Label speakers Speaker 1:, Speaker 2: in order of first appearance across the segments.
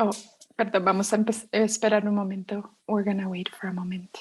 Speaker 1: Oh, perdón, vamos a esperar un momento. We're gonna wait for a moment.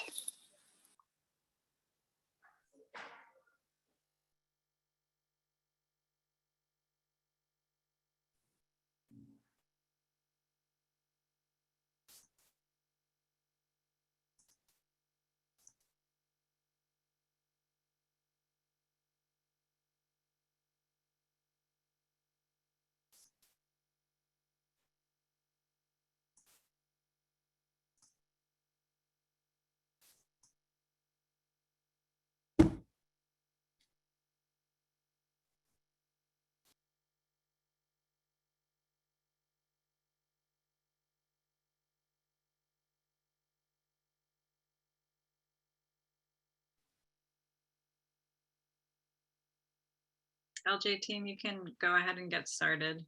Speaker 2: LJ team, you can go ahead and get started.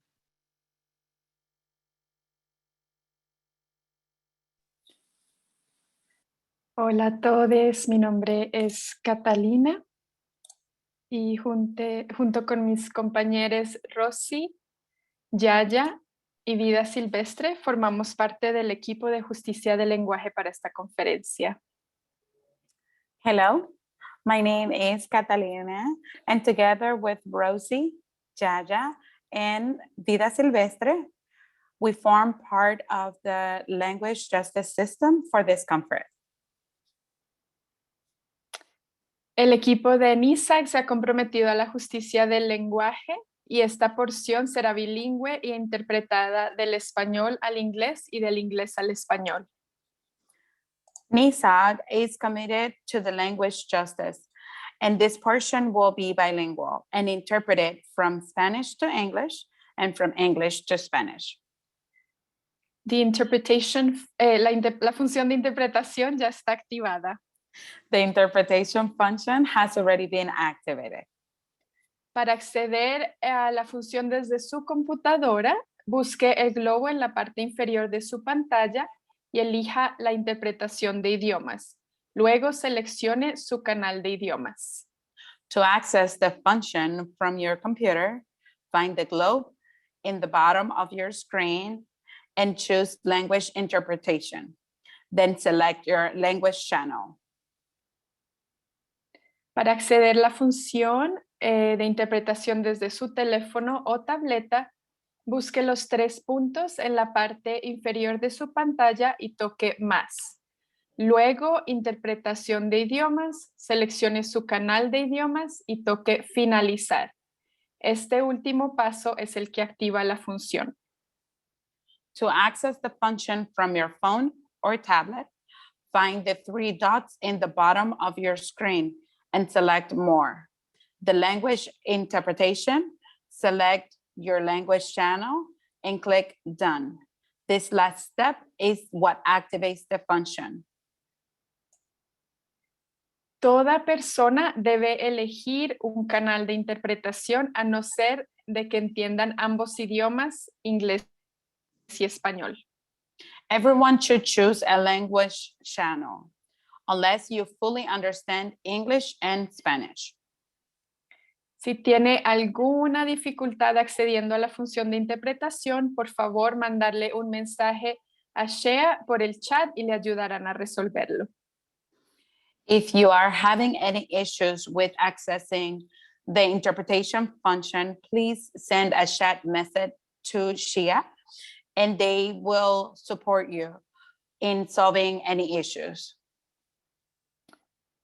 Speaker 1: Hola a todos, mi nombre es Catalina y junto con mis compañeros Rosy, Yaya y Vida Silvestre formamos parte del equipo de justicia del lenguaje para esta conferencia.
Speaker 3: Hello, my name is Catalina, and together with Rosie, Yaya, and Vida Silvestre, we form part of the language justice system for this conference.
Speaker 1: El equipo de NISAC se ha comprometido a la justicia del lenguaje y esta porción será bilingüe e interpretada del español al inglés y del inglés al español.
Speaker 3: NISAG is committed to the language justice, and this portion will be bilingual and interpreted from Spanish to English and from English to Spanish.
Speaker 1: The interpretation, la función de interpretación ya está activada.
Speaker 3: The interpretation function has already been activated.
Speaker 1: Para acceder a la función desde su computadora, busque el globo en la parte inferior de su pantalla y elija la interpretación de idiomas. Luego seleccione su canal de idiomas.
Speaker 3: To access the function from your computer, find the globe in the bottom of your screen and choose language interpretation. Then select your language channel.
Speaker 1: Para acceder a la función de interpretación desde su teléfono o tableta, busque los 3 puntos en la parte inferior de su pantalla y toque más. Luego, interpretación de idiomas, seleccione su canal de idiomas y toque finalizar. Este último paso es el que activa la función.
Speaker 3: To access the function from your phone or tablet, find the 3 dots in the bottom of your screen and select More. The language interpretation, select your language channel and click Done. This last step is what activates the function.
Speaker 1: Toda persona debe elegir un canal de interpretación a no ser de que entiendan ambos idiomas, inglés y español.
Speaker 3: Everyone should choose a language channel, unless you fully understand English and Spanish.
Speaker 1: Si tiene alguna dificultad accediendo a la función de interpretación, por favor, mandarle un mensaje a Shea por el chat y le ayudarán a resolverlo.
Speaker 3: If you are having any issues with accessing the interpretation function, please send a chat message to Shea and they will support you in solving any issues.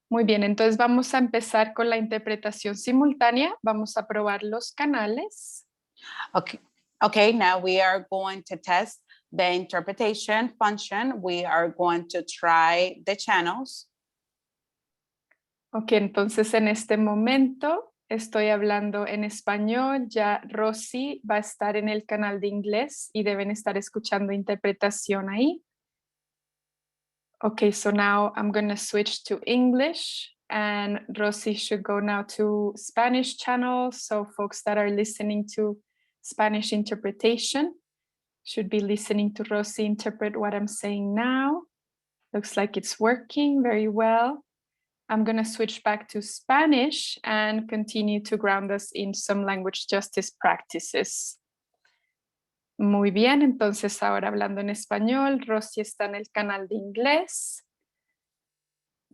Speaker 1: Muy bien, entonces vamos a empezar con la interpretación simultánea. Vamos a probar los canales.
Speaker 3: Okay, now we are going to test the interpretation function. We are going to try the channels.
Speaker 1: Ok, entonces en este momento estoy hablando en español. Ya Rosy va a estar en el canal de inglés y deben estar escuchando interpretación ahí. Okay, so now I'm going to switch to English and Rosy should go now to Spanish channel. So folks that are listening to Spanish interpretation should be listening to Rosy interpret what I'm saying now. Looks like it's working very well. I'm going to switch back to Spanish and continue to ground us in some language justice practices. Muy bien, entonces ahora hablando en español, Rosy está en el canal de inglés.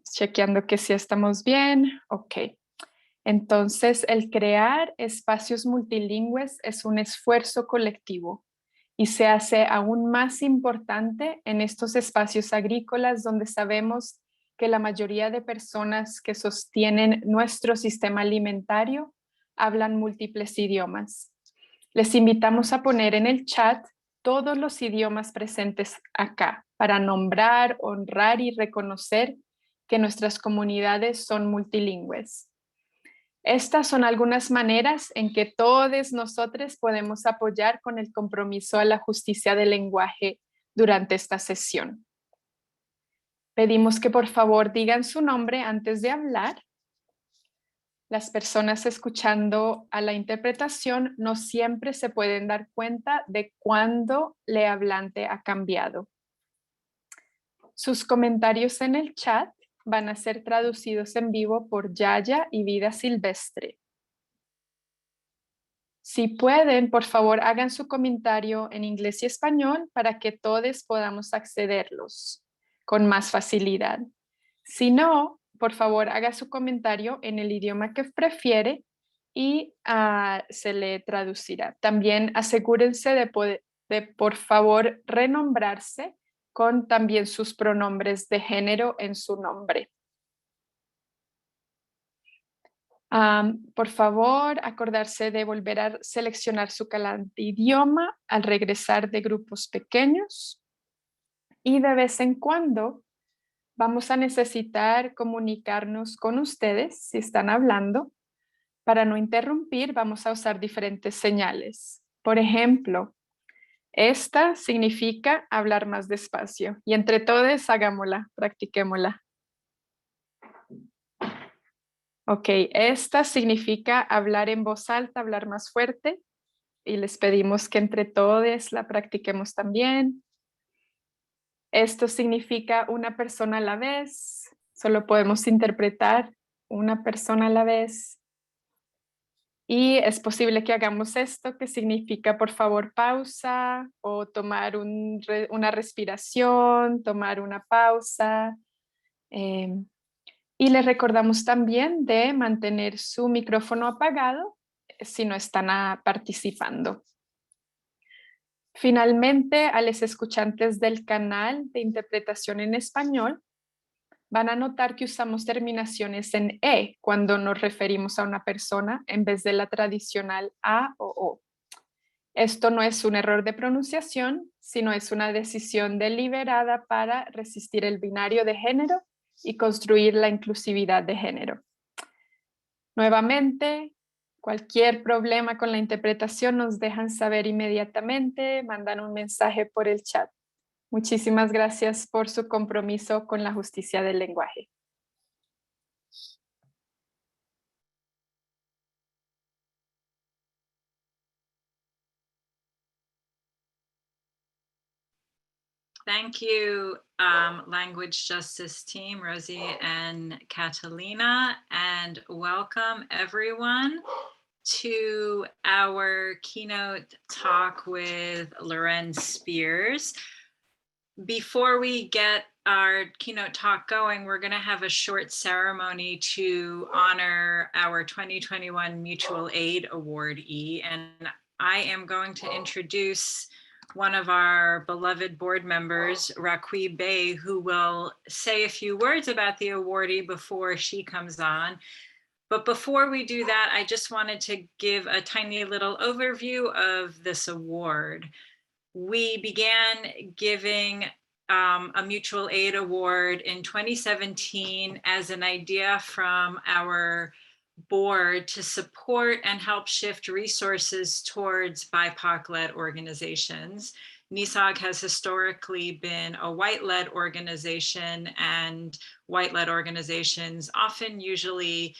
Speaker 1: Chequeando que sí estamos bien. Ok. Entonces, el crear espacios multilingües es un esfuerzo colectivo y se hace aún más importante en estos espacios agrícolas donde sabemos que la mayoría de personas que sostienen nuestro sistema alimentario hablan múltiples idiomas. Les invitamos a poner en el chat todos los idiomas presentes acá para nombrar, honrar y reconocer que nuestras comunidades son multilingües. Estas son algunas maneras en que todos nosotros podemos apoyar con el compromiso a la justicia del lenguaje durante esta sesión. Pedimos que por favor digan su nombre antes de hablar. Las personas escuchando a la interpretación no siempre se pueden dar cuenta de cuándo el hablante ha cambiado. Sus comentarios en el chat van a ser traducidos en vivo por Yaya y Vida Silvestre. Si pueden, por favor, hagan su comentario en inglés y español para que todos podamos accederlos con más facilidad. Si no, por favor, haga su comentario en el idioma que prefiere y se le traducirá. También asegúrense de, por favor, renombrarse con también sus pronombres de género en su nombre. Por favor, acordarse de volver a seleccionar su canal de idioma al regresar de grupos pequeños. Y de vez en cuando vamos a necesitar comunicarnos con ustedes si están hablando. Para no interrumpir, vamos a usar diferentes señales. Por ejemplo, esta significa hablar más despacio. Y entre todos, hagámosla, practiquémosla. Ok, esta significa hablar en voz alta, hablar más fuerte. Y les pedimos que entre todos la practiquemos también. Esto significa una persona a la vez. Solo podemos interpretar una persona a la vez. Y es posible que hagamos esto, que significa por favor pausa o tomar una respiración, tomar una pausa. Y les recordamos también de mantener su micrófono apagado si no están participando. Finalmente, a los escuchantes del canal de interpretación en español, van a notar que usamos terminaciones en E cuando nos referimos a una persona en vez de la tradicional A o O. Esto no es un error de pronunciación, sino es una decisión deliberada para resistir el binario de género y construir la inclusividad de género. Nuevamente, cualquier problema con la interpretación nos dejan saber inmediatamente, mandan un mensaje por el chat. Muchísimas gracias por su compromiso con la justicia del lenguaje.
Speaker 2: Thank you, Language Justice Team, Rosie and Catalina, and welcome everyone to our keynote talk with Loren Spears. Before we get our keynote talk going, we're going to have a short ceremony to honor our 2021 Mutual Aid Awardee, and I am going to introduce one of our beloved board members, Raqui Bey, who will say a few words about the awardee before she comes on. But before we do that, I just wanted to give a tiny little overview of this award. We began giving a mutual aid award in 2017 as an idea from our board to support and help shift resources towards BIPOC-led organizations. NISOG has historically been a white-led organization, and white-led organizations often usually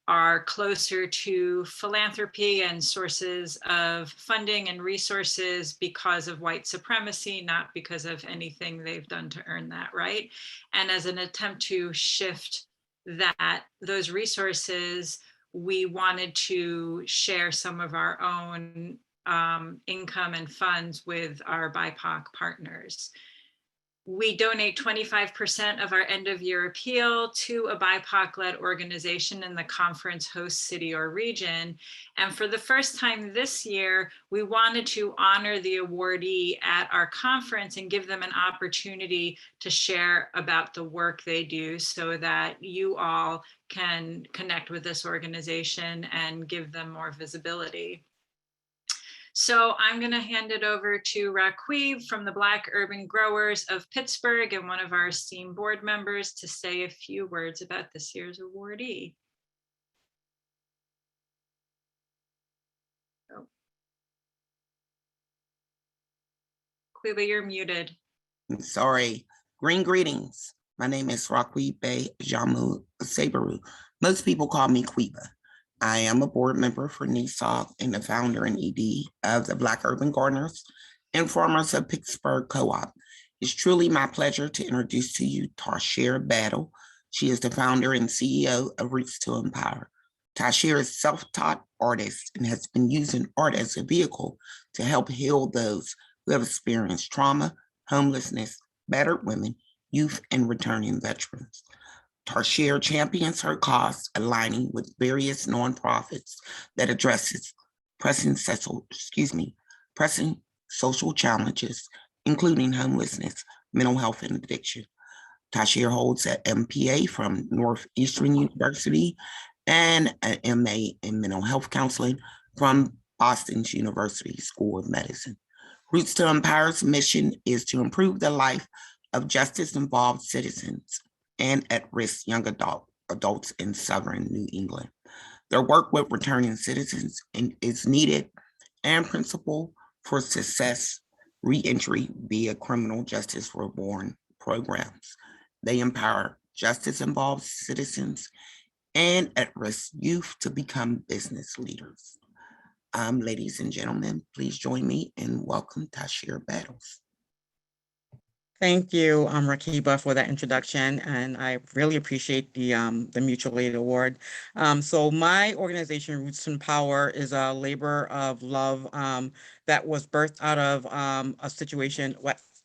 Speaker 2: are closer to philanthropy and sources of funding and resources because of white supremacy, not because of anything they've done to earn that right. And as an attempt to shift those resources, we wanted to share some of our own income and funds with our BIPOC partners. We donate 25% of our end of year appeal to a BIPOC-led organization in the conference host city or region. And for the first time this year, we wanted to honor the awardee at our conference and give them an opportunity to share about the work they do so that you all can connect with this organization and give them more visibility. So I'm going to hand it over to Raquib from the Black Urban Growers of Pittsburgh and one of our esteemed board members to say a few words about this year's awardee. Oh. Quiba, you're muted.
Speaker 4: Sorry. Green greetings. My name is Raquib Jamu Sabaru. Most people call me Quiba. I am a board member for NESOG and the founder and ED of the Black Urban Gardeners and Farmers of Pittsburgh Co-op. It's truly my pleasure to introduce to you Tasher Battle. She is the founder and CEO of Roots to Empower. Tasher is a self-taught artist and has been using art as a vehicle to help heal those who have experienced trauma, homelessness, battered women, youth, and returning veterans. Tasher champions her cause, aligning with various nonprofits that addresses pressing social challenges, including homelessness, mental health, and addiction. Tasher holds an MPA from Northeastern University and an MA in mental health counseling from Boston's University School of Medicine. Roots to Empower's mission is to improve the life of justice-involved citizens and at-risk young adults in Southern New England. Their work with returning citizens is needed and principle for success re-entry via criminal justice reborn programs. They empower justice-involved citizens and at-risk youth to become business leaders. Ladies and gentlemen, please join me in welcome Tasher Battles.
Speaker 5: Thank you, Rakiba, for that introduction, and I really appreciate the Mutual Aid Award. So my organization, Roots to Empower, is a labor of love that was birthed out of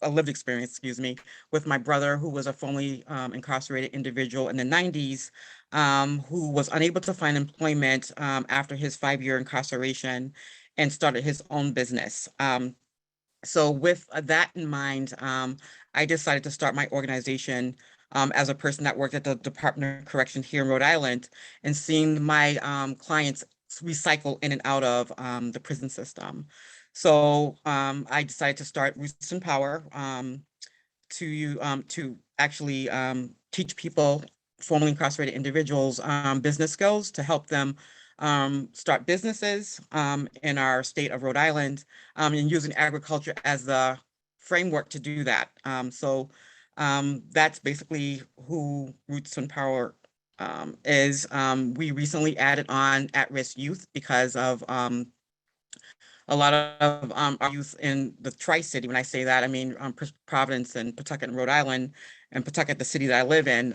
Speaker 5: a lived experience, with my brother, who was a formerly incarcerated individual in the 90s, who was unable to find employment after his 5-year incarceration and started his own business. So with that in mind, I decided to start my organization as a person that worked at the Department of Correction here in Rhode Island and seeing my clients recycle in and out of the prison system. So I decided to start Roots to Power to actually teach people, formerly incarcerated individuals, business skills to help them start businesses in our state of Rhode Island, and using agriculture as the framework to do that. So that's basically who Roots to Empower is. We recently added on at-risk youth because of a lot of our youth in the Tri-City. When I say that, I mean Providence and Pawtucket and Rhode Island, and Pawtucket, the city that I live in.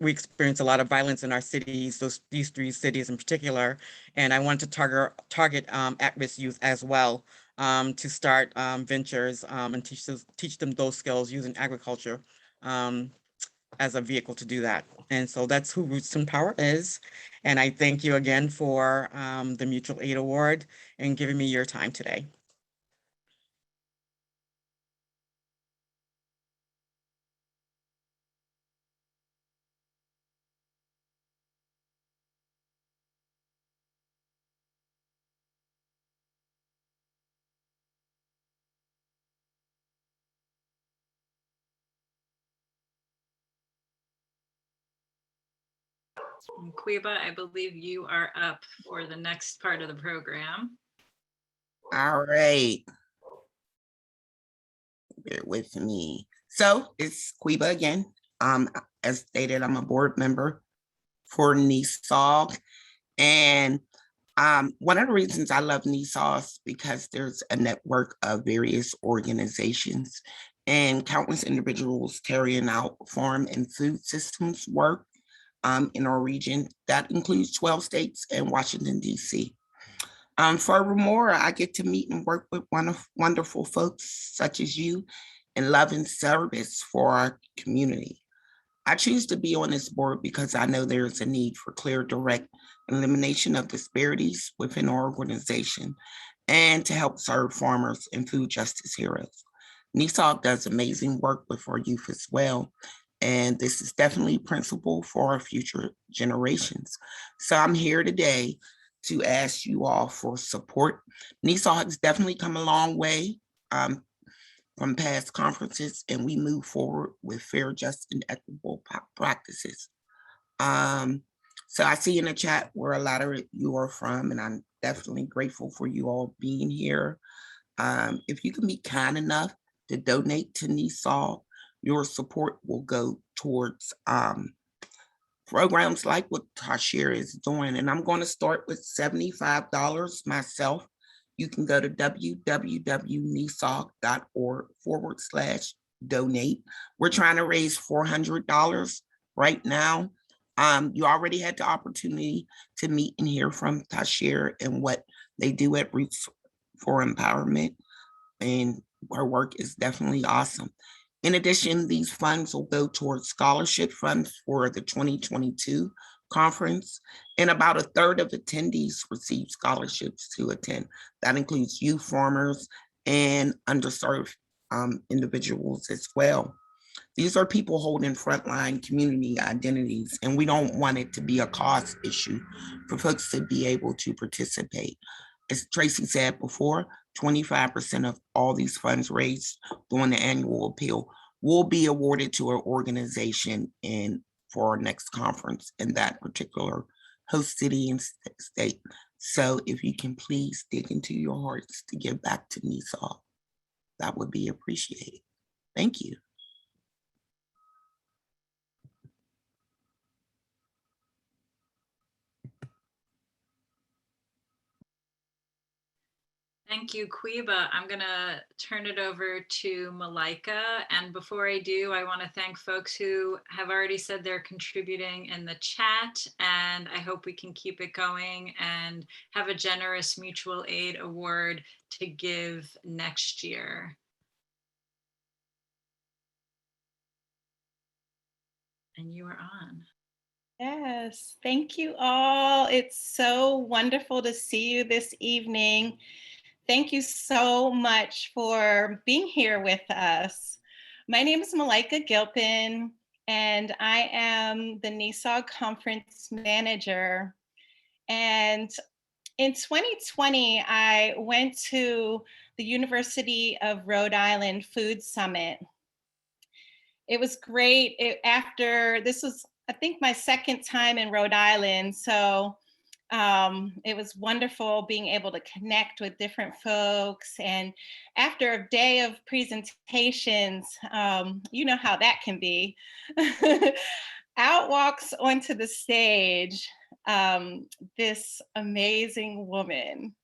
Speaker 5: We experience a lot of violence in our cities, these 3 cities in particular, and I wanted to target at-risk youth as well to start ventures and teach them those skills using agriculture as a vehicle to do that. And so that's who Roots to Empower is. And I thank you again for the Mutual Aid Award and giving me your time today.
Speaker 2: Quiba, I believe you are up for the next part of the program.
Speaker 4: All right. Bear with me. So it's Quiba again. As stated, I'm a board member for NESOG. And one of the reasons I love NESOG is because there's a network of various organizations and countless individuals carrying out farm and food systems work in our region. That includes 12 states and Washington, D.C. Furthermore, I get to meet and work with wonderful folks such as you in love and service for our community. I choose to be on this board because I know there is a need for clear, direct elimination of disparities within our organization and to help serve farmers and food justice heroes. NESOG does amazing work with our youth as well, and this is definitely principle for our future generations. So I'm here today to ask you all for support. NESOG has definitely come a long way from past conferences, and we move forward with fair, just, and equitable practices. So I see in the chat where a lot of you are from, and I'm definitely grateful for you all being here. If you can be kind enough to donate to NESOG, your support will go towards programs like what Tashir is doing. And I'm going to start with $75 myself. You can go to www.nesog.org/donate. We're trying to raise $400 right now. You already had the opportunity to meet and hear from Tashir and what they do at Roots for Empowerment. And her work is definitely awesome. In addition, these funds will go towards scholarship funds for the 2022 conference, and about a third of attendees receive scholarships to attend. That includes youth farmers and underserved individuals as well. These are people holding frontline community identities, and we don't want it to be a cost issue for folks to be able to participate. As Tracy said before, 25% of all these funds raised during the annual appeal will be awarded to an organization for our next conference in that particular host city and state. So if you can please dig into your hearts to give back to NESOG, that would be appreciated. Thank you.
Speaker 2: Thank you, Quiba. I'm going to turn it over to Malika. And before I do, I want to thank folks who have already said they're contributing in the chat. And I hope we can keep it going and have a generous mutual aid award to give next year. And you are on.
Speaker 6: Yes, thank you all. It's so wonderful to see you this evening. Thank you so much for being here with us. My name is Malika Gilpin, and I am the NESOG Conference Manager. And in 2020, I went to the University of Rhode Island Food Summit. It was great. This was, I think, my second time in Rhode Island. So it was wonderful being able to connect with different folks. And after a day of presentations, you know how that can be. Out walks onto the stage this amazing woman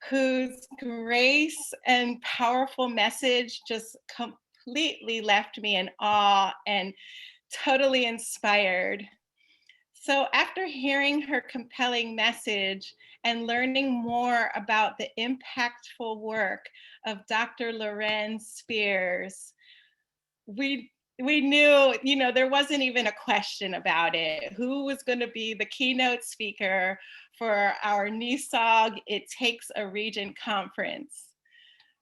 Speaker 6: whose grace and powerful message just completely left me in awe and totally inspired. So after hearing her compelling message and learning more about the impactful work of Dr. Loren Spears, we knew, there wasn't even a question about it. Who was going to be the keynote speaker for our NESOG It Takes a Region conference?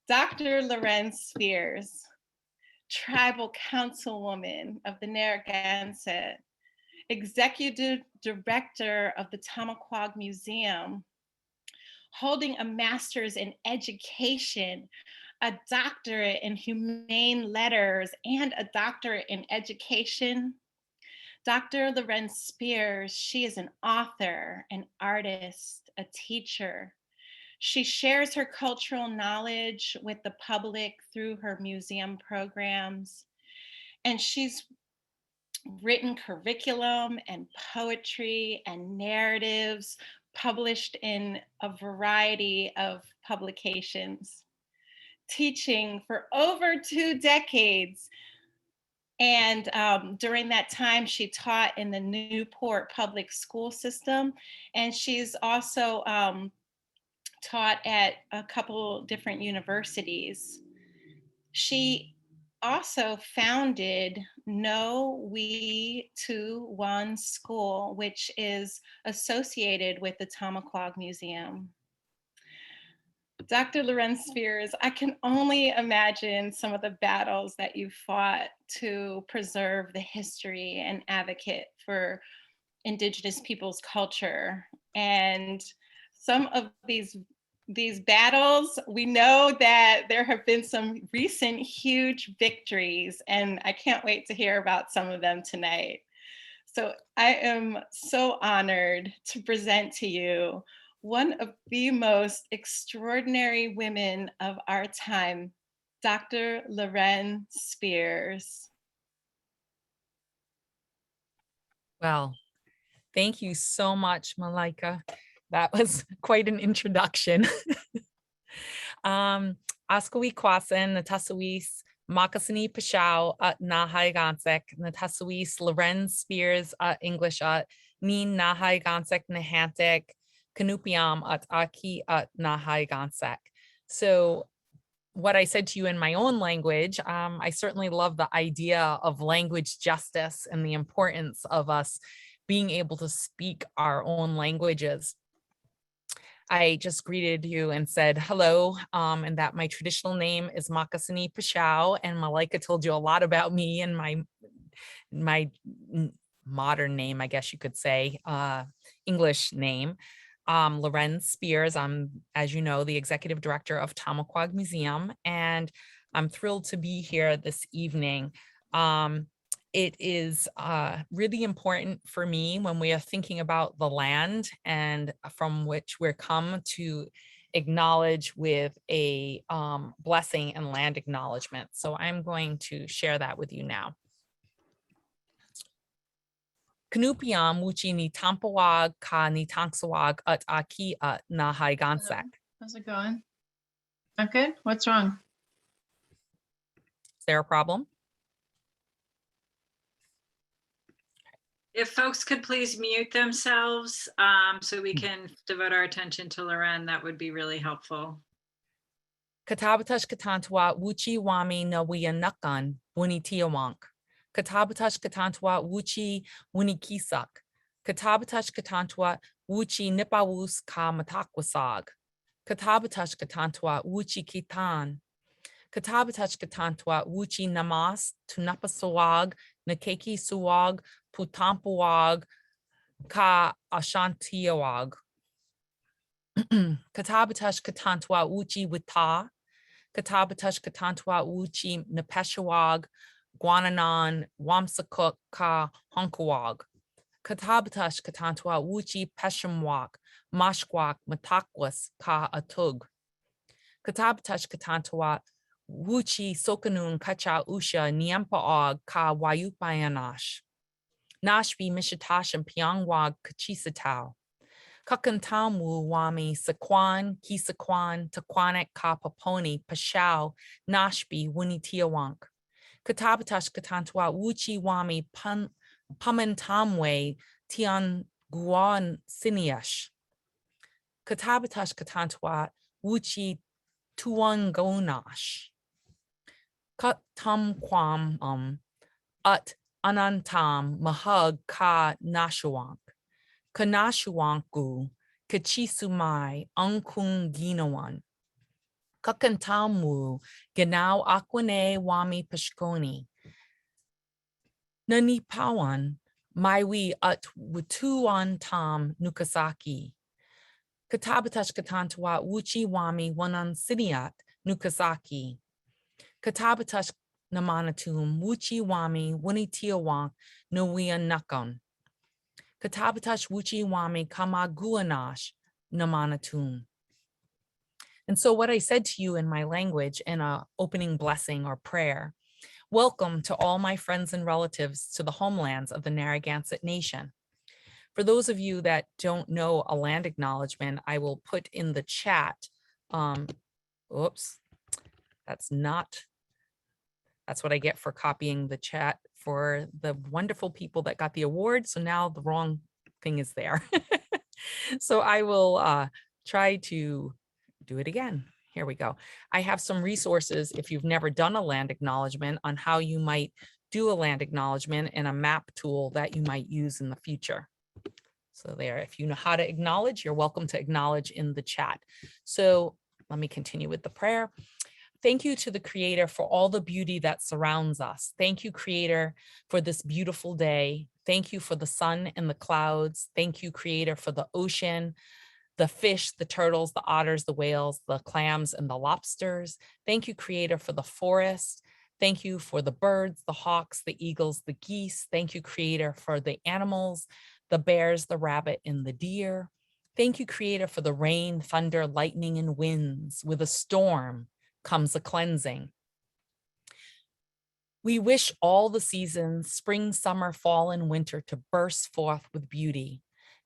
Speaker 6: Dr. Loren Spears, tribal councilwoman of the Narragansett, executive director of the Tamaqua Museum, holding a master's in education, a doctorate in humane letters, and a doctorate in education. Dr. Loren Spears, she is an author, an artist, a teacher. She shares her cultural knowledge with the public through her museum programs, and she's written curriculum and poetry and narratives published in a variety of publications, teaching for over 2 decades. And during that time, she taught in the Newport public school system. And she's also taught at a couple different universities. She also founded No We Tu Wan School, which is associated with the Tamaquag Museum. Dr. Loren Spears, I can only imagine some of the battles that you fought to preserve the history and advocate for Indigenous people's culture. And some of these battles, we know that there have been some recent huge victories, and I can't wait to hear about some of them tonight. So I am so honored to present to you one of the most extraordinary women of our time, Dr. Loren Spears.
Speaker 7: Well, thank you so much, Malika. That was quite an introduction. Askawi Kwasan, Natasawis, Makasani Pashao at Narragansett, Natasawis, Loren Spears at English at Nin Narragansett Nahantek, Kanupiam at Aki at Narragansett. So what I said to you in my own language, I certainly love the idea of language justice and the importance of us being able to speak our own languages. I just greeted you and said hello, and that my traditional name is Makasani Pashao, and Malika told you a lot about me and my modern name, I guess you could say, English name. Loren Spears. I'm, as you know, the executive director of Tamaquag Museum, and I'm thrilled to be here this evening. It is really important for me when we are thinking about the land and from which we're come to acknowledge with a blessing and land acknowledgement. So I'm going to share that with you now. Kanupiam wuchi ni tampawag ka ni tanksawag at aki at Narragansett.
Speaker 8: How's it going? Not good? What's wrong?
Speaker 7: Is there a problem?
Speaker 2: If folks could please mute themselves so we can devote our attention to Loren, that would be really helpful.
Speaker 7: Katabatash katantwa wuchi wami na wiyanakan wuni tiawank. Katabatash katantwa wuchi wuni kisak. Katabatash katantwa wuchi nipawus ka matakwasag. Katabatash katantwa wuchi kitan. Katabatash katantwa wuchi namas tunapasawag nakeki suwag putampawag ka ashantiawag. Katabatash katantwa wuchi wita. Katabatash katantwa wuchi napeshawag guananan wamsakuk ka honkawag. Katabatash katantwa wuchi peshamwak mashkwak matakwas ka atug. Katabatash katantwa wuchi sokanun kacha usha niampaog ka wayupayanash. Nashbi mishatash and pyangwag kachisatao. Kakantamu wami sakwan kisakwan takwanek ka paponi pashao nashbi wuni tiawank. Katabatash katantwa wuchi wami pamantamwe tian guan siniash. Katabatash katantwa wuchi tuangonash. Katam kwam at anantam mahag ka nashawank. Kanashuwanku kachisumai unkung ginawan. Kakantamu ganau akwane wami pashkoni. Nani pawan maiwi at wutuan tam nukasaki. Katabatash katantwa wuchi wami wanan siniat nukasaki. Katabatash namanatum wuchi wami wani tiawank nuwian nakon. Katabatash wuchi wami kamaguanash namanatum. And so what I said to you in my language in an opening blessing or prayer, welcome to all my friends and relatives to the homelands of the Narragansett Nation. For those of you that don't know a land acknowledgement, I will put in the chat. Oops, that's what I get for copying the chat for the wonderful people that got the award. So now the wrong thing is there. So I will try to do it again. Here we go. I have some resources if you've never done a land acknowledgement on how you might do a land acknowledgement and a map tool that you might use in the future. So there, if you know how to acknowledge, you're welcome to acknowledge in the chat. So let me continue with the prayer. Thank you to the Creator for all the beauty that surrounds us. Thank you, Creator, for this beautiful day. Thank you for the sun and the clouds. Thank you, Creator, for the ocean, the fish, the turtles, the otters, the whales, the clams, and the lobsters. Thank you, Creator, for the forest. Thank you for the birds, the hawks, the eagles, the geese. Thank you, Creator, for the animals, the bears, the rabbit, and the deer. Thank you, Creator, for the rain, thunder, lightning, and winds. With a storm comes a cleansing. We wish all the seasons, spring, summer, fall, and winter, to burst forth with beauty.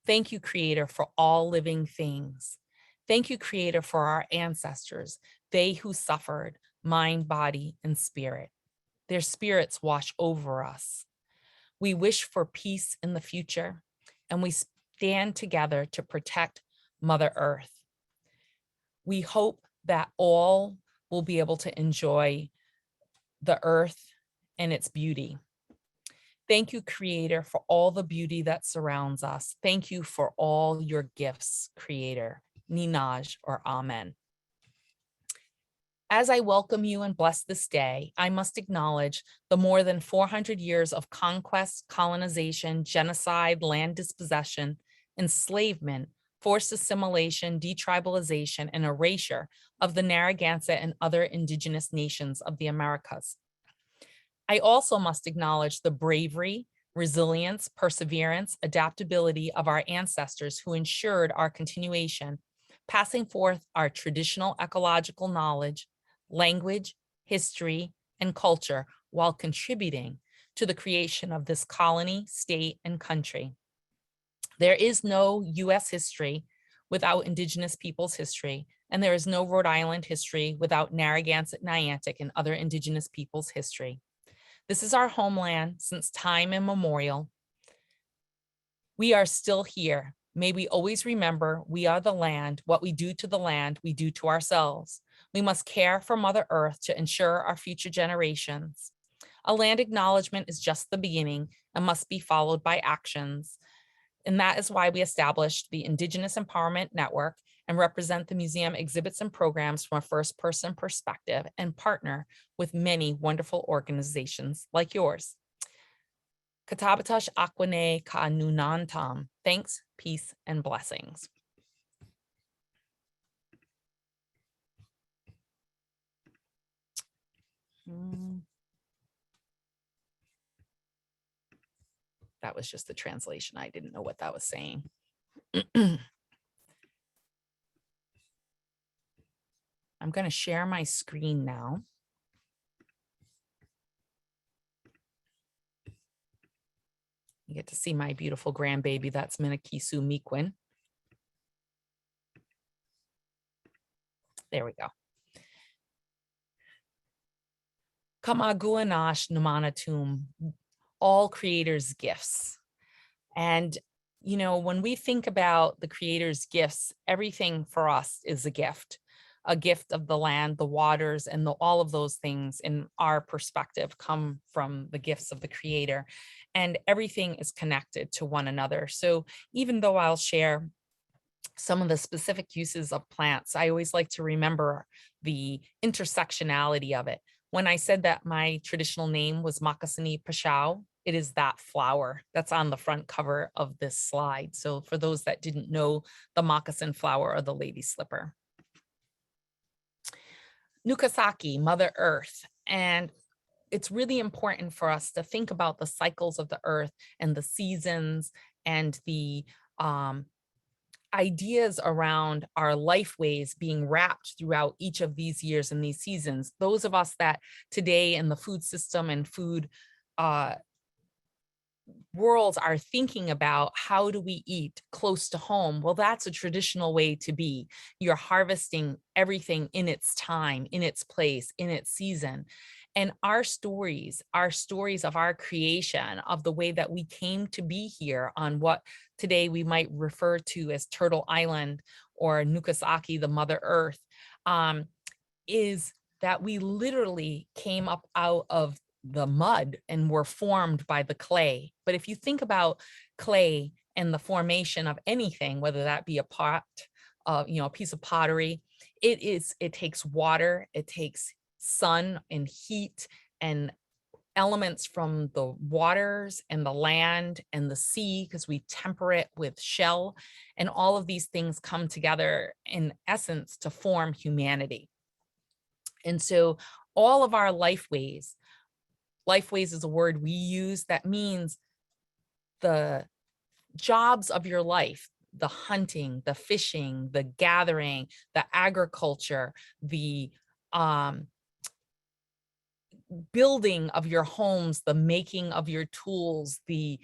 Speaker 7: Thank you, Creator, for all living things. Thank you, Creator, for our ancestors, they who suffered, mind, body, and spirit. Their spirits wash over us. We wish for peace in the future, and we stand together to protect Mother Earth. We hope that all will be able to enjoy the earth and its beauty. Thank you, Creator, for all the beauty that surrounds us. Thank you for all your gifts, Creator. Ninaj, or Amen. As I welcome you and bless this day, I must acknowledge the more than 400 years of conquest, colonization, genocide, land dispossession, enslavement, forced assimilation, detribalization, and erasure of the Narragansett and other indigenous nations of the Americas. I also must acknowledge the bravery, resilience, perseverance, adaptability of our ancestors who ensured our continuation, passing forth our traditional ecological knowledge, language, history, and culture while contributing to the creation of this colony, state, and country. There is no U.S. history without Indigenous peoples' history, and there is no Rhode Island history without Narragansett, Niantic, and other Indigenous peoples' history. This is our homeland since time immemorial. We are still here. May we always remember we are the land. What we do to the land, we do to ourselves. We must care for Mother Earth to ensure our future generations. A land acknowledgement is just the beginning and must be followed by actions. And that is why we established the Indigenous Empowerment Network and represent the museum exhibits and programs from a first-person perspective and partner with many wonderful organizations like yours. Katabatash Akwane Ka Nunantam. Thanks, peace, and blessings. That was just the translation. I didn't know what that was saying. I'm going to share my screen now. You get to see my beautiful grandbaby. That's Minakisu Miquin. There we go. Kamaguanash Namanatum, all creators' gifts. And, you know, when we think about the creators' gifts, everything for us is a gift of the land, the waters, and all of those things in our perspective come from the gifts of the Creator. And everything is connected to one another. So even though I'll share some of the specific uses of plants, I always like to remember the intersectionality of it. When I said that my traditional name was Moccasinee Pashao, it is that flower that's on the front cover of this slide. So for those that didn't know, the moccasin flower or the lady slipper. Nukasaki, Mother Earth. And it's really important for us to think about the cycles of the earth and the seasons and the ideas around our life ways being wrapped throughout each of these years and these seasons. Those of us that today in the food system and food worlds are thinking about how do we eat close to home? Well, that's a traditional way to be. You're harvesting everything in its time, in its place, in its season. And our stories of our creation, of the way that we came to be here on what today we might refer to as Turtle Island or Nukasaki, the Mother Earth, is that we literally came up out of the mud and were formed by the clay. But if you think about clay and the formation of anything, whether that be a pot, a piece of pottery, it takes water, it takes sun and heat and elements from the waters and the land and the sea, because we temper it with shell, and all of these things come together in essence to form humanity. And so all of our lifeways is a word we use that means the jobs of your life, the hunting, the fishing, the gathering, the agriculture, the building of your homes, the making of your tools, the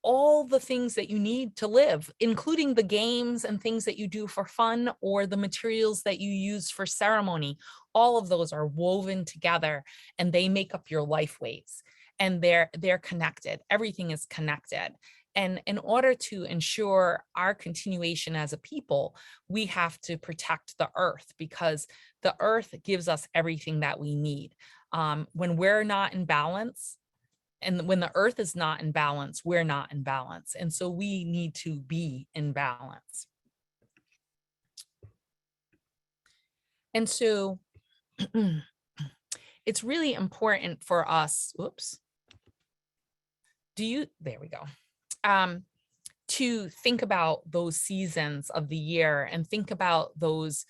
Speaker 7: all the things that you need to live, including the games and things that you do for fun or the materials that you use for ceremony. All of those are woven together and they make up your lifeways, and they're connected. Everything is connected. And in order to ensure our continuation as a people, we have to protect the earth, because the earth gives us everything that we need. When we're not in balance, and when the earth is not in balance, we're not in balance. And so we need to be in balance. And so it's really important for us, there we go. To think about those seasons of the year and think about those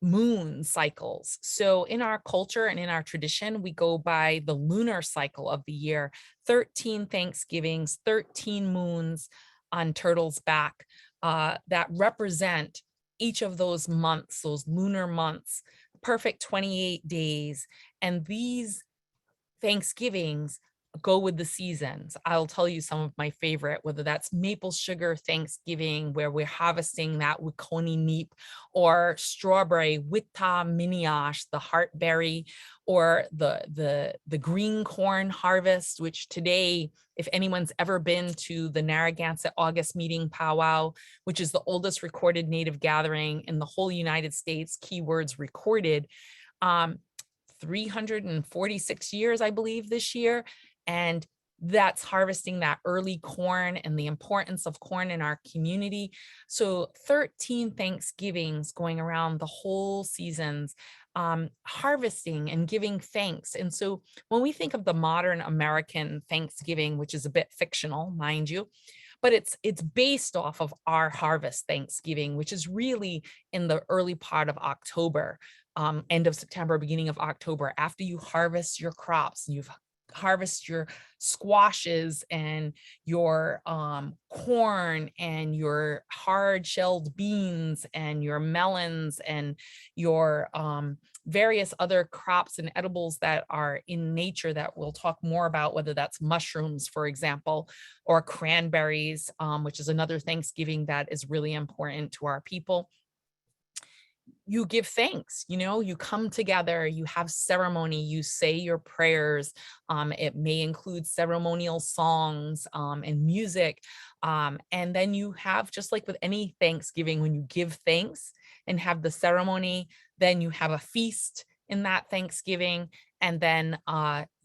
Speaker 7: moon cycles. So in our culture and in our tradition, we go by the lunar cycle of the year, 13 Thanksgivings, 13 moons on Turtle's back that represent each of those months, those lunar months, perfect 28 days. And these Thanksgivings go with the seasons. I'll tell you some of my favorite, whether that's maple sugar Thanksgiving, where we're harvesting that Wiconi neep, or strawberry Wittah Miniosh, the heartberry, or the green corn harvest, which today, if anyone's ever been to the Narragansett August meeting powwow, which is the oldest recorded Native gathering in the whole United States, keywords recorded, 346 years, I believe, this year. And that's harvesting that early corn and the importance of corn in our community. So 13 Thanksgivings going around the whole seasons, harvesting and giving thanks. And so when we think of the modern American Thanksgiving, which is a bit fictional, mind you, but it's based off of our harvest Thanksgiving, which is really in the early part of October, end of September, beginning of October, after you harvest your crops, you've harvest your squashes and your corn and your hard-shelled beans and your melons and your various other crops and edibles that are in nature that we'll talk more about, whether that's mushrooms, for example, or cranberries, which is another Thanksgiving that is really important to our people. You give thanks, you come together, you have ceremony, you say your prayers. It may include ceremonial songs and music. And then you have, just like with any Thanksgiving, when you give thanks and have the ceremony, then you have a feast in that Thanksgiving, and then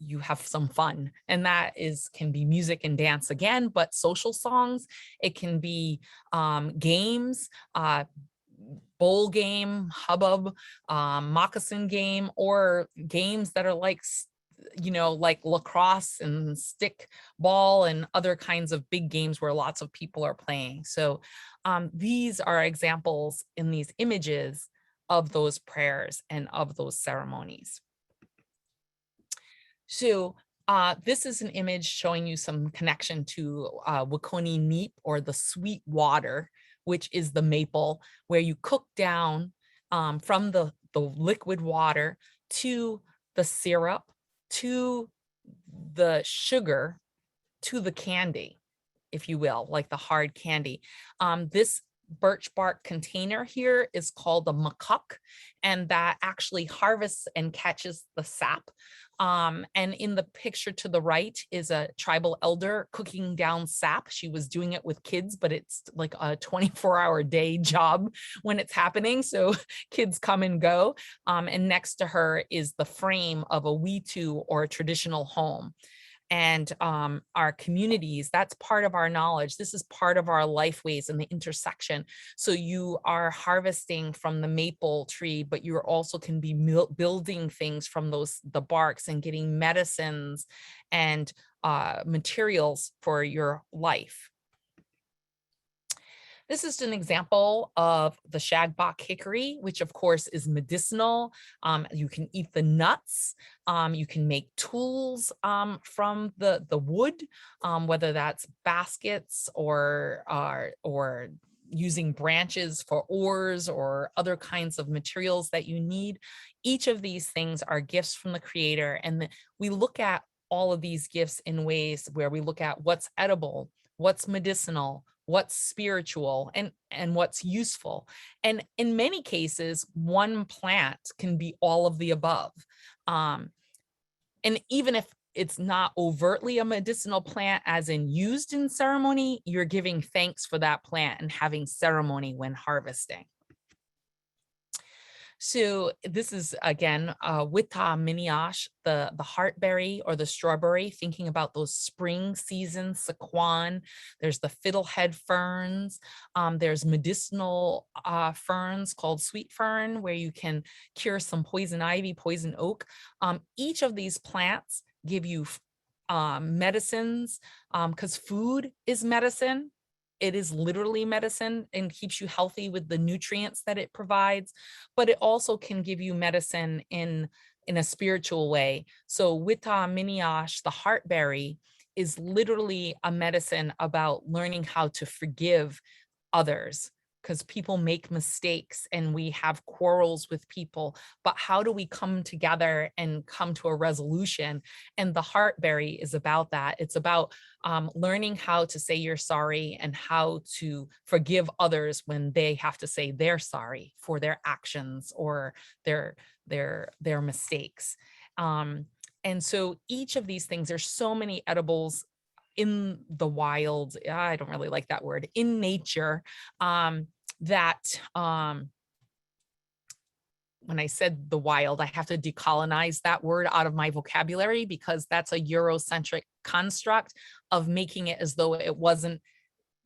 Speaker 7: you have some fun. And that can be music and dance again, but social songs. It can be games, bowl game, hubbub, moccasin game, or games that are like lacrosse and stick ball and other kinds of big games where lots of people are playing. So these are examples in these images of those prayers and of those ceremonies. So this is an image showing you some connection to Wiconi neep, or the sweet water, which is the maple, where you cook down from the liquid water to the syrup, to the sugar, to the candy, if you will, like the hard candy. This birch bark container here is called a makuk, and that actually harvests and catches the sap And in the picture to the right is a tribal elder cooking down sap. She was doing it with kids, but it's like a 24-hour day job when it's happening. So kids come and go. And next to her is the frame of a wetu or a traditional home. And our communities, that's part of our knowledge. This is part of our lifeways and the intersection. So you are harvesting from the maple tree, but you also can be building things from the barks and getting medicines and materials for your life. This is an example of the Shagbach hickory, which of course is medicinal. You can eat the nuts. You can make tools from the wood, whether that's baskets or using branches for oars or other kinds of materials that you need. Each of these things are gifts from the Creator. And we look at all of these gifts in ways where we look at what's edible, what's medicinal, what's spiritual, and what's useful. And in many cases, one plant can be all of the above. And even if it's not overtly a medicinal plant, as in used in ceremony, you're giving thanks for that plant and having ceremony when harvesting. So this is, again, Wita Miniash, the heartberry or the strawberry, thinking about those spring seasons, saquon. There's the fiddlehead ferns. There's medicinal ferns called sweet fern, where you can cure some poison ivy, poison oak. Each of these plants give you medicines, because food is medicine. It is literally medicine and keeps you healthy with the nutrients that it provides, but it also can give you medicine in a spiritual way. So Wita Miniash, the heartberry, is literally a medicine about learning how to forgive others, because people make mistakes and we have quarrels with people, but how do we come together and come to a resolution? And the heartberry is about that. It's about learning how to say you're sorry and how to forgive others when they have to say they're sorry for their actions or their mistakes. And so each of these things, there's so many edibles in the wild, I don't really like that word, in nature, that when I said the wild, I have to decolonize that word out of my vocabulary, because that's a Eurocentric construct of making it as though it wasn't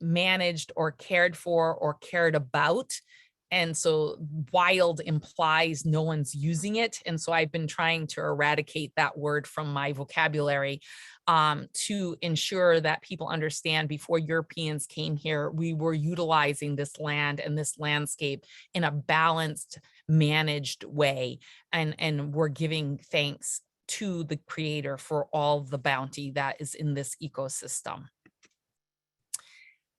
Speaker 7: managed or cared for or cared about. And so wild implies no one's using it. And so I've been trying to eradicate that word from my vocabulary to ensure that people understand before Europeans came here, we were utilizing this land and this landscape in a balanced, managed way. And we're giving thanks to the Creator for all the bounty that is in this ecosystem.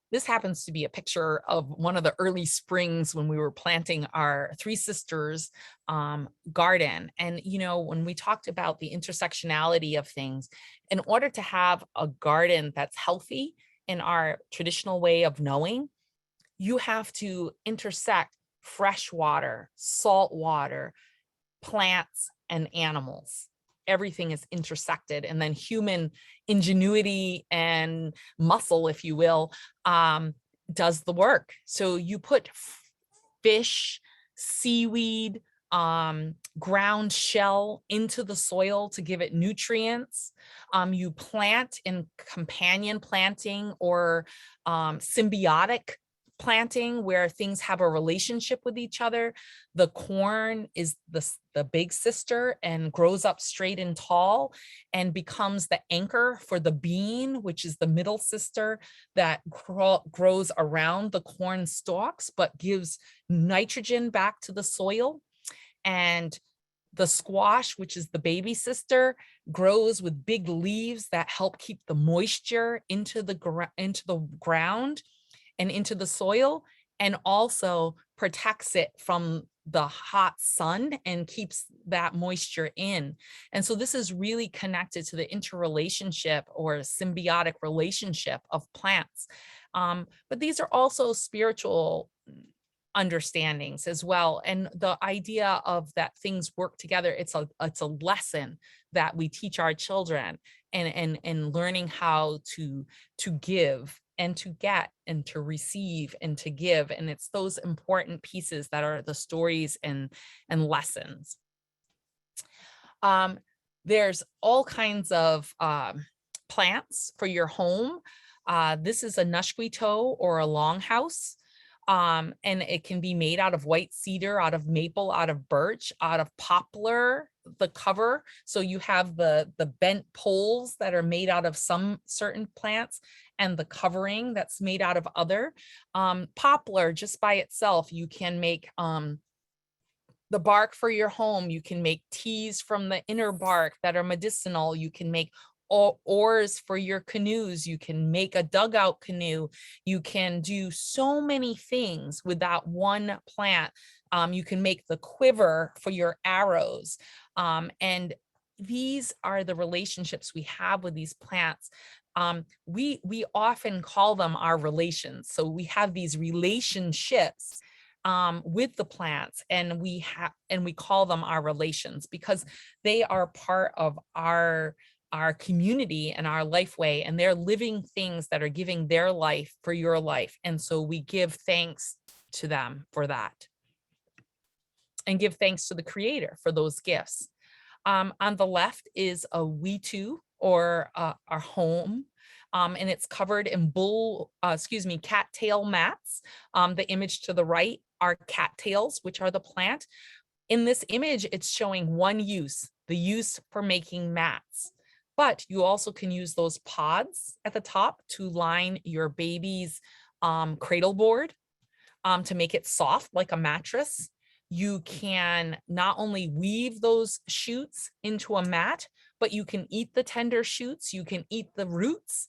Speaker 7: This happens to be a picture of one of the early springs when we were planting our Three Sisters garden. And, you know, when we talked about the intersectionality of things, in order to have a garden that's healthy in our traditional way of knowing, you have to intersect fresh water, salt water, plants, and animals. Everything is intersected, and then human ingenuity and muscle, if you will, does the work. So you put fish, seaweed, ground shell into the soil to give it nutrients. You plant in companion planting or symbiotic planting where things have a relationship with each other. The corn is the big sister and grows up straight and tall and becomes the anchor for the bean, which is the middle sister that grows around the corn stalks but gives nitrogen back to the soil. And the squash, which is the baby sister, grows with big leaves that help keep the moisture into the ground and into the soil, and also protects it from the hot sun and keeps that moisture in. And so this is really connected to the interrelationship or symbiotic relationship of plants. But these are also spiritual understandings as well. And the idea of that things work together, it's a lesson that we teach our children, and learning how to give and to get and to receive and to give. And it's those important pieces that are the stories and lessons. There's all kinds of plants for your home. This is a nushquito or a longhouse. And it can be made out of white cedar, out of maple, out of birch, out of poplar, the cover. So you have the bent poles that are made out of some certain plants, and the covering that's made out of other. Poplar just by itself, you can make the bark for your home. You can make teas from the inner bark that are medicinal. You can make oars for your canoes. You can make a dugout canoe. You can do so many things with that one plant. You can make the quiver for your arrows. And these are the relationships we have with these plants. We often call them our relations. So we have these relationships with the plants, and we call them our relations because they are part of our community and our life way, and they're living things that are giving their life for your life. And so we give thanks to them for that, and give thanks to the Creator for those gifts. On the left is a witu, or our home, and it's covered in cattail mats. The image to the right are cattails, which are the plant. In this image, it's showing one use, the use for making mats. But you also can use those pods at the top to line your baby's cradle board to make it soft like a mattress. You can not only weave those shoots into a mat, but you can eat the tender shoots, you can eat the roots.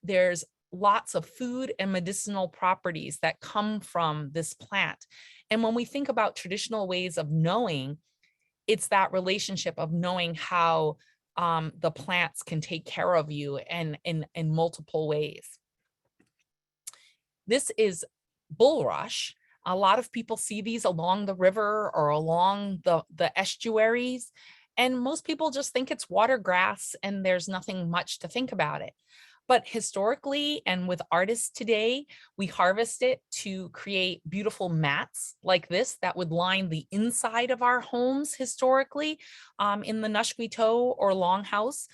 Speaker 7: There's lots of food and medicinal properties that come from this plant. And when we think about traditional ways of knowing, it's that relationship of knowing how the plants can take care of you and in multiple ways. This is bulrush. A lot of people see these along the river or along the estuaries, and most people just think it's water grass and there's nothing much to think about it. But historically, and with artists today, we harvest it to create beautiful mats like this that would line the inside of our homes historically in the nushquito or longhouse.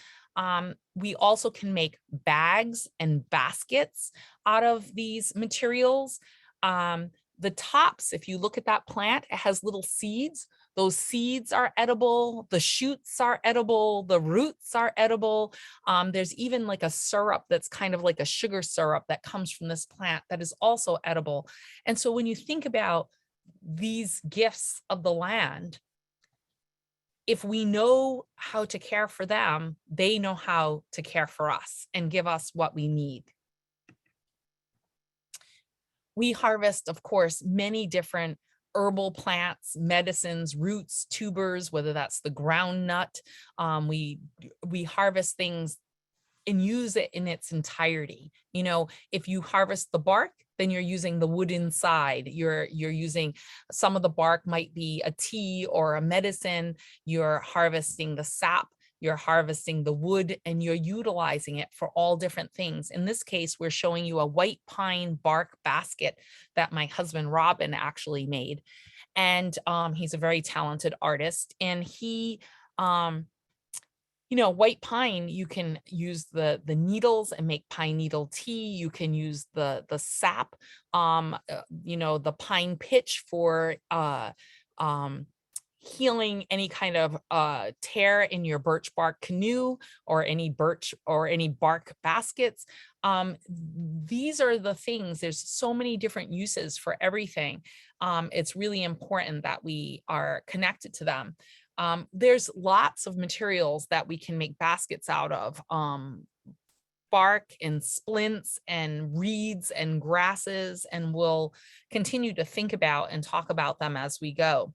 Speaker 7: We also can make bags and baskets out of these materials. The tops, if you look at that plant, it has little seeds. Those seeds are edible, the shoots are edible, the roots are edible. There's even like a syrup that's kind of like a sugar syrup that comes from this plant that is also edible. And so when you think about these gifts of the land, if we know how to care for them, they know how to care for us and give us what we need. We harvest, of course, many different herbal plants, medicines, roots, tubers, whether that's the ground nut. We harvest things and use it in its entirety. You know, if you harvest the bark, then you're using the wood inside. You're using, some of the bark might be a tea or a medicine. You're harvesting the sap, you're harvesting the wood, and you're utilizing it for all different things. In this case, we're showing you a white pine bark basket that my husband Robin actually made. And he's a very talented artist. And he, you know, white pine, you can use the needles and make pine needle tea. You can use the sap, you know, the pine pitch for healing any kind of tear in your birch bark canoe or any birch or any bark baskets. These are the things, there's so many different uses for everything. It's really important that we are connected to them. There's lots of materials that we can make baskets out of. Bark and splints and reeds and grasses, and we'll continue to think about and talk about them as we go.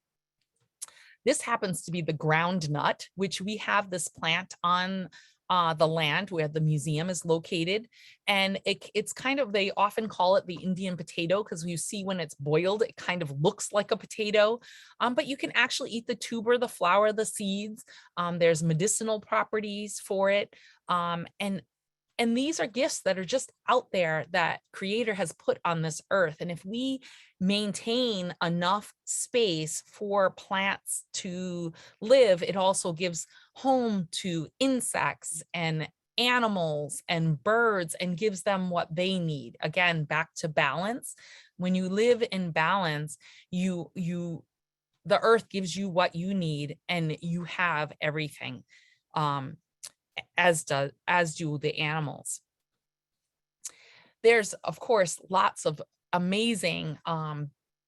Speaker 7: This happens to be the ground nut, which we have this plant on the land where the museum is located. And it's kind of, they often call it the Indian potato because you see when it's boiled, it kind of looks like a potato. But you can actually eat the tuber, the flower, the seeds. There's medicinal properties for it. And these are gifts that are just out there that Creator has put on this earth. And if we maintain enough space for plants to live, it also gives home to insects and animals and birds and gives them what they need. Again, back to balance. When you live in balance, the earth gives you what you need and you have everything. As do the animals. There's, of course, lots of amazing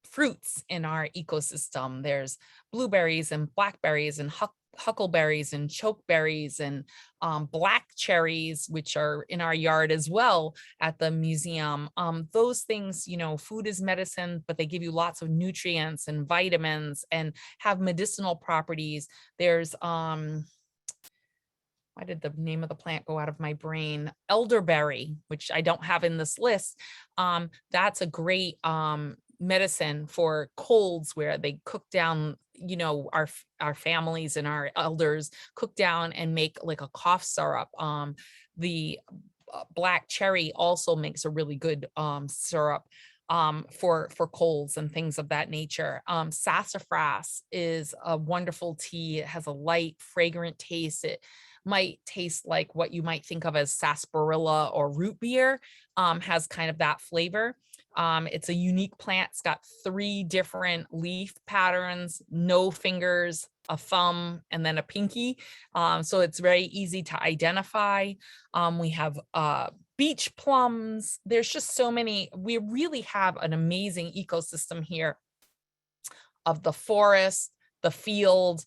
Speaker 7: fruits in our ecosystem. There's blueberries and blackberries and huckleberries and chokeberries and black cherries, which are in our yard as well at the museum. Those things, you know, food is medicine, but they give you lots of nutrients and vitamins and have medicinal properties. There's why did the name of the plant go out of my brain? Elderberry, which I don't have in this list. That's a great medicine for colds, where they cook down, you know, our families and our elders cook down and make like a cough syrup. The black cherry also makes a really good syrup for colds and things of that nature. Sassafras is a wonderful tea. It has a light, fragrant taste. It might taste like what you might think of as sarsaparilla or root beer, has kind of that flavor. It's a unique plant. It's got 3 different leaf patterns, no fingers, a thumb, and then a pinky. So it's very easy to identify. We have beach plums. There's just so many. We really have an amazing ecosystem here of the forest, the field,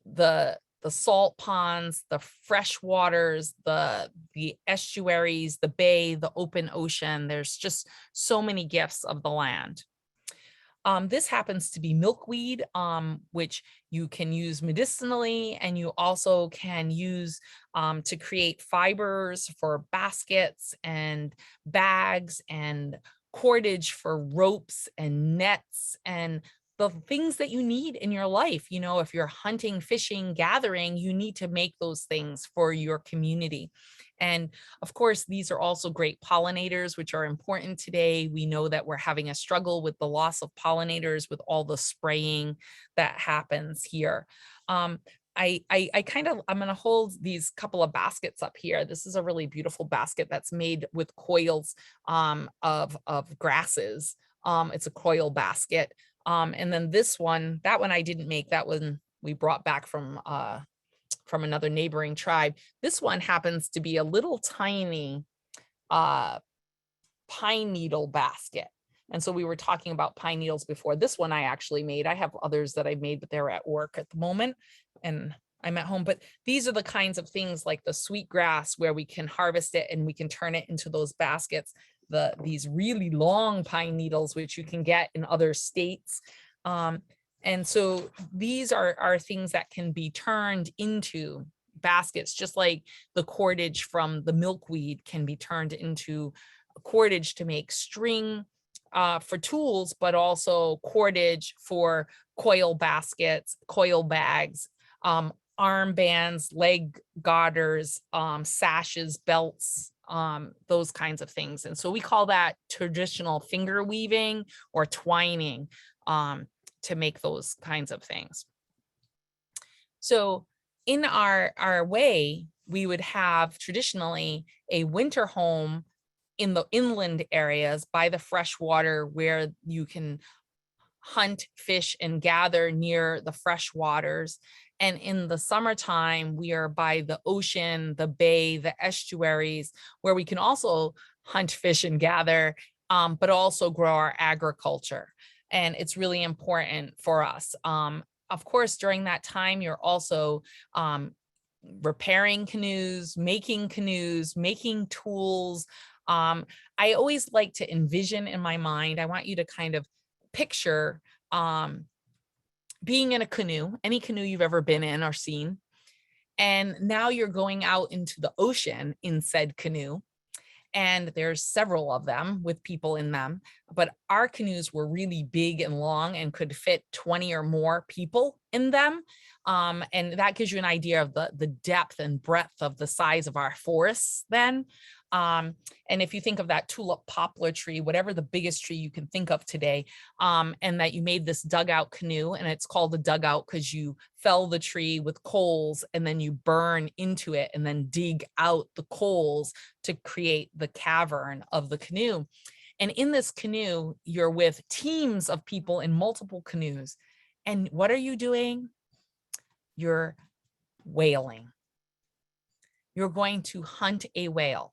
Speaker 7: the salt ponds, the fresh waters, the estuaries, the bay, the open ocean. There's just so many gifts of the land. This happens to be milkweed, which you can use medicinally, and you also can use to create fibers for baskets and bags and cordage for ropes and nets and the things that you need in your life. You know, if you're hunting, fishing, gathering, you need to make those things for your community. And of course, these are also great pollinators, which are important today. We know that we're having a struggle with the loss of pollinators with all the spraying that happens here. I'm going to hold these couple of baskets up here. This is a really beautiful basket that's made with coils of grasses. It's a coil basket. And then this one, that one I didn't make. That one we brought back from another neighboring tribe. This one happens to be a little tiny pine needle basket. And so we were talking about pine needles before. This one I actually made. I have others that I made, but they're at work at the moment and I'm at home. But these are the kinds of things like the sweetgrass where we can harvest it and we can turn it into those baskets. These really long pine needles, which you can get in other states. And so these are things that can be turned into baskets, just like the cordage from the milkweed can be turned into cordage to make string for tools, but also cordage for coil baskets, coil bags, armbands, leg garters, sashes, belts, those kinds of things. And so we call that traditional finger weaving or twining to make those kinds of things. So in our way, we would have traditionally a winter home in the inland areas by the fresh water where you can hunt, fish, and gather near the fresh waters. And in the summertime, we are by the ocean, the bay, the estuaries, where we can also hunt, fish, and gather, but also grow our agriculture. And it's really important for us. Of course, during that time, you're also repairing canoes, making tools. I always like to envision in my mind, I want you to kind of picture being in a canoe, any canoe you've ever been in or seen, And now you're going out into the ocean in said canoe. And there's several of them with people in them, but our canoes were really big and long and could fit 20 or more people in them. And that gives you an idea of the depth and breadth of the size of our forests then. And if you think of that tulip poplar tree, whatever the biggest tree you can think of today, and that you made this dugout canoe, and it's called a dugout because you fell the tree with coals and then you burn into it and then dig out the coals to create the cavern of the canoe. And in this canoe, you're with teams of people in multiple canoes. And what are you doing? You're whaling. You're going to hunt a whale.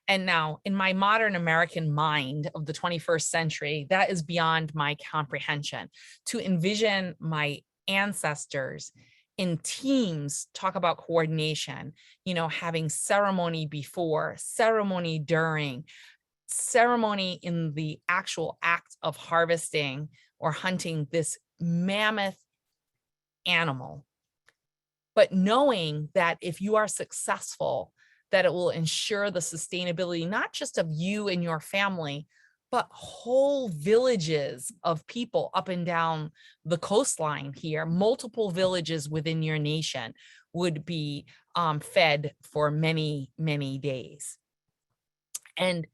Speaker 7: And now in my modern American mind of the 21st century, that is beyond my comprehension. To envision my ancestors in teams, talk about coordination, you know, having ceremony before, ceremony during, ceremony in the actual act of harvesting or hunting this mammoth animal. But knowing that if you are successful, that it will ensure the sustainability, not just of you and your family, but whole villages of people up and down the coastline here, multiple villages within your nation would be fed for many, many days. And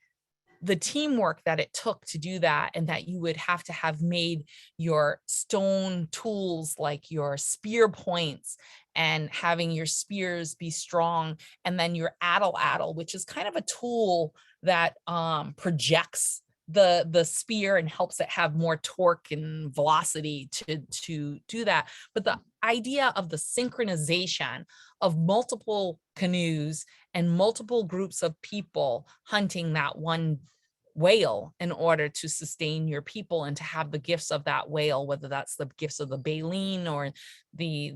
Speaker 7: the teamwork that it took to do that, and that you would have to have made your stone tools like your spear points and having your spears be strong, and then your addle, which is kind of a tool that projects the spear and helps it have more torque and velocity to do that. But the idea of the synchronization of multiple canoes and multiple groups of people hunting that one whale in order to sustain your people and to have the gifts of that whale, whether that's the gifts of the baleen or the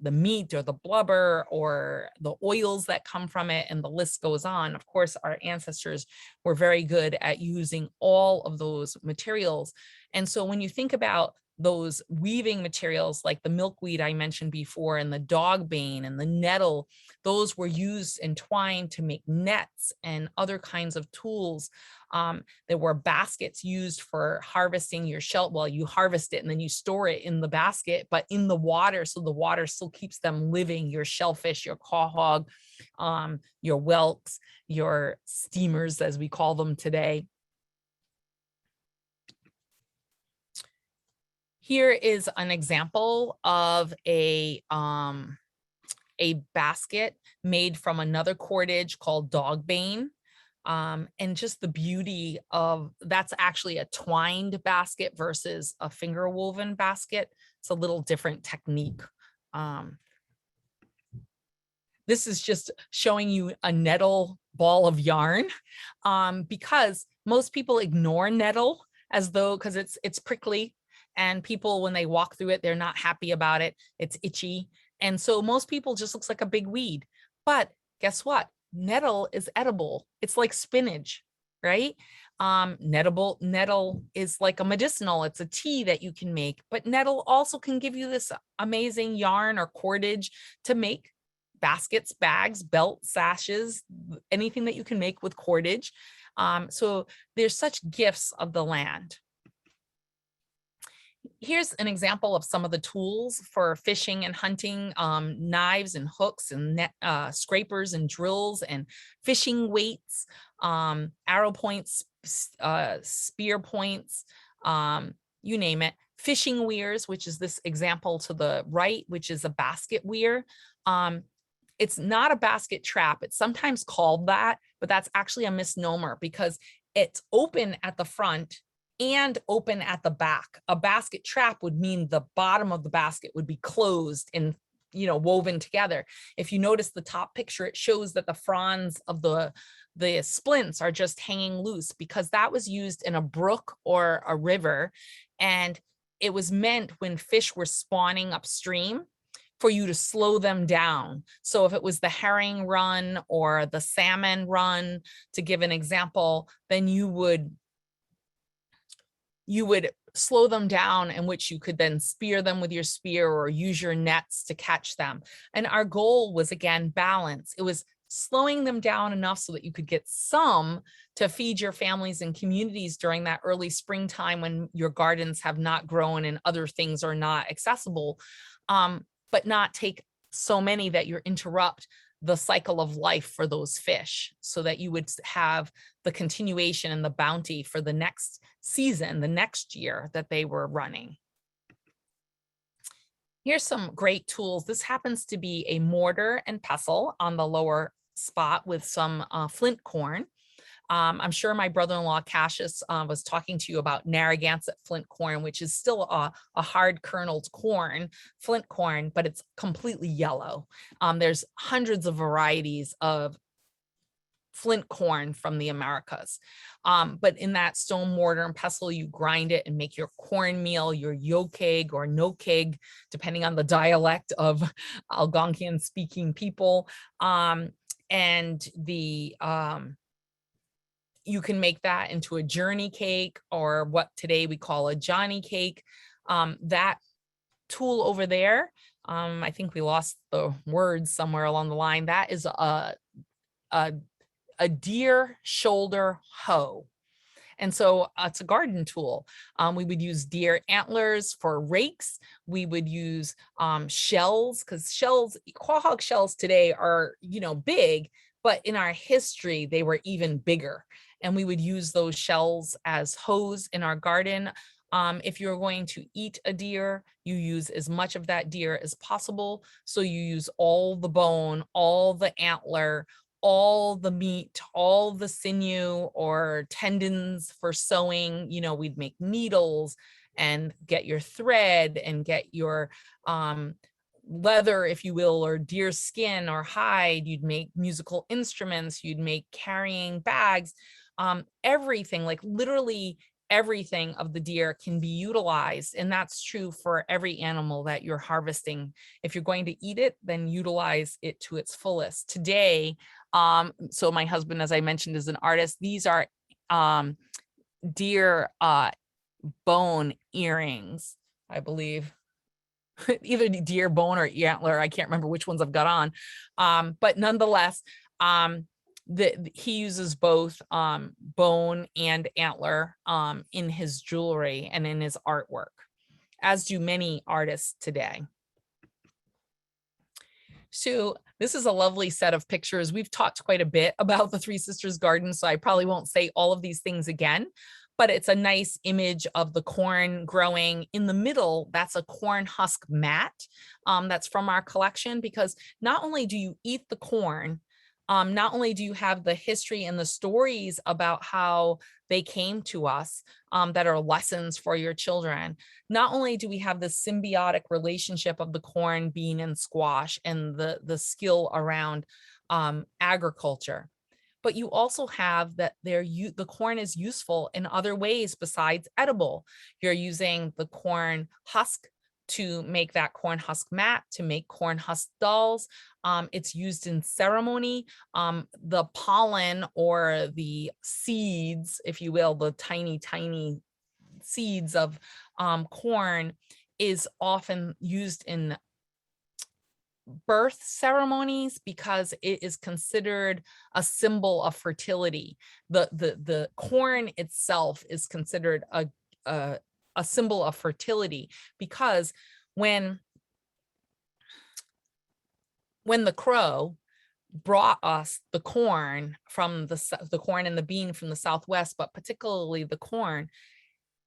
Speaker 7: meat or the blubber or the oils that come from it, and the list goes on. Of course, our ancestors were very good at using all of those materials. And so when you think about those weaving materials like the milkweed I mentioned before, and the dogbane and the nettle, those were used and twined to make nets and other kinds of tools. There were baskets used for harvesting your shell. Well, you harvest it and then you store it in the basket, but in the water, so the water still keeps them living, your shellfish, your quahog, your whelks, your steamers, as we call them today. Here is an example of a basket made from another cordage called dogbane. And just the beauty of, that's actually a twined basket versus a finger woven basket. It's a little different technique. This is just showing you a nettle ball of yarn, because most people ignore nettle as though, because it's prickly, and people, when they walk through it, they're not happy about it. It's itchy. And so most people just looks like a big weed. But guess what? Nettle is edible. It's like spinach, right? Nettle is like a medicinal. It's a tea that you can make, but nettle also can give you this amazing yarn or cordage to make baskets, bags, belts, sashes, anything that you can make with cordage. So there's such gifts of the land. Here's an example of some of the tools for fishing and hunting, knives and hooks and net, scrapers and drills and fishing weights, arrow points, spear points, you name it. Fishing weirs, which is this example to the right, which is a basket weir. It's not a basket trap. It's sometimes called that, but that's actually a misnomer because it's open at the front and open at the back. A basket trap would mean the bottom of the basket would be closed and, you know, woven together. If you notice the top picture, it shows that the fronds of the splints are just hanging loose because that was used in a brook or a river. And it was meant when fish were spawning upstream for you to slow them down. So if it was the herring run or the salmon run, to give an example, then you would slow them down, in which you could then spear them with your spear or use your nets to catch them. And our goal was, again, balance. It was slowing them down enough so that you could get some to feed your families and communities during that early springtime when your gardens have not grown and other things are not accessible, but not take so many that you interrupt the cycle of life for those fish, so that you would have the continuation and the bounty for the next season, the next year that they were running. Here's some great tools. This happens to be a mortar and pestle on the lower spot with some flint corn. I'm sure my brother-in-law Cassius was talking to you about Narragansett flint corn, which is still a hard kerneled corn, flint corn, but it's completely yellow. There's hundreds of varieties of flint corn from the Americas. But in that stone mortar and pestle, you grind it and make your cornmeal, your yokeg or no keg, depending on the dialect of Algonquian speaking people. And you can make that into a journey cake, or what today we call a Johnny cake. That tool over there, I think we lost the words somewhere along the line. That is a deer shoulder hoe. And so it's a garden tool. We would use deer antlers for rakes. We would use shells, because shells, quahog shells today are, big, but in our history, they were even bigger. And we would use those shells as hoes in our garden. If you're going to eat a deer, you use as much of that deer as possible. So you use all the bone, all the antler, all the meat, all the sinew or tendons for sewing. We'd make needles and get your thread and get your leather, if you will, or deer skin or hide. You'd make musical instruments, you'd make carrying bags. Everything, like literally everything of the deer can be utilized. And that's true for every animal that you're harvesting. If you're going to eat it, then utilize it to its fullest. Today, so my husband, as I mentioned, is an artist. These are deer bone earrings, I believe. Either deer bone or antler. I can't remember which ones I've got on. But nonetheless, he uses both bone and antler in his jewelry and in his artwork, as do many artists today. So this is a lovely set of pictures. We've talked quite a bit about the Three Sisters Garden, so I probably won't say all of these things again, but it's a nice image of the corn growing. In the middle, that's a corn husk mat that's from our collection, because not only do you eat the corn, not only do you have the history and the stories about how they came to us that are lessons for your children, not only do we have this symbiotic relationship of the corn, bean, and squash and the skill around agriculture, but you also have that the corn is useful in other ways besides edible. You're using the corn husk to make that corn husk mat, to make corn husk dolls. It's used in ceremony. The pollen or the seeds, if you will, the tiny, tiny seeds of corn is often used in birth ceremonies because it is considered a symbol of fertility. The corn itself is considered a symbol of fertility, because when the crow brought us the corn from the corn and the bean from the Southwest, but particularly the corn,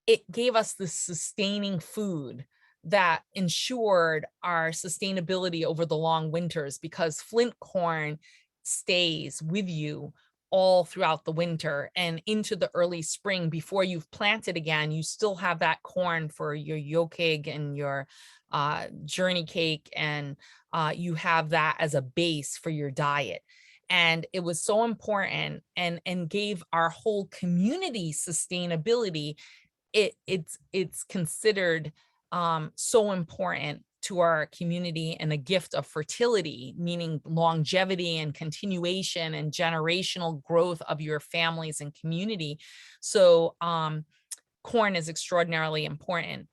Speaker 7: it gave us this sustaining food that ensured our sustainability over the long winters, because flint corn stays with you all throughout the winter and into the early spring. Before you've planted again, you still have that corn for your yokeg and your journey cake, and you have that as a base for your diet. And it was so important and gave our whole community sustainability. It's considered so important to our community and a gift of fertility, meaning longevity and continuation and generational growth of your families and community. So corn is extraordinarily important.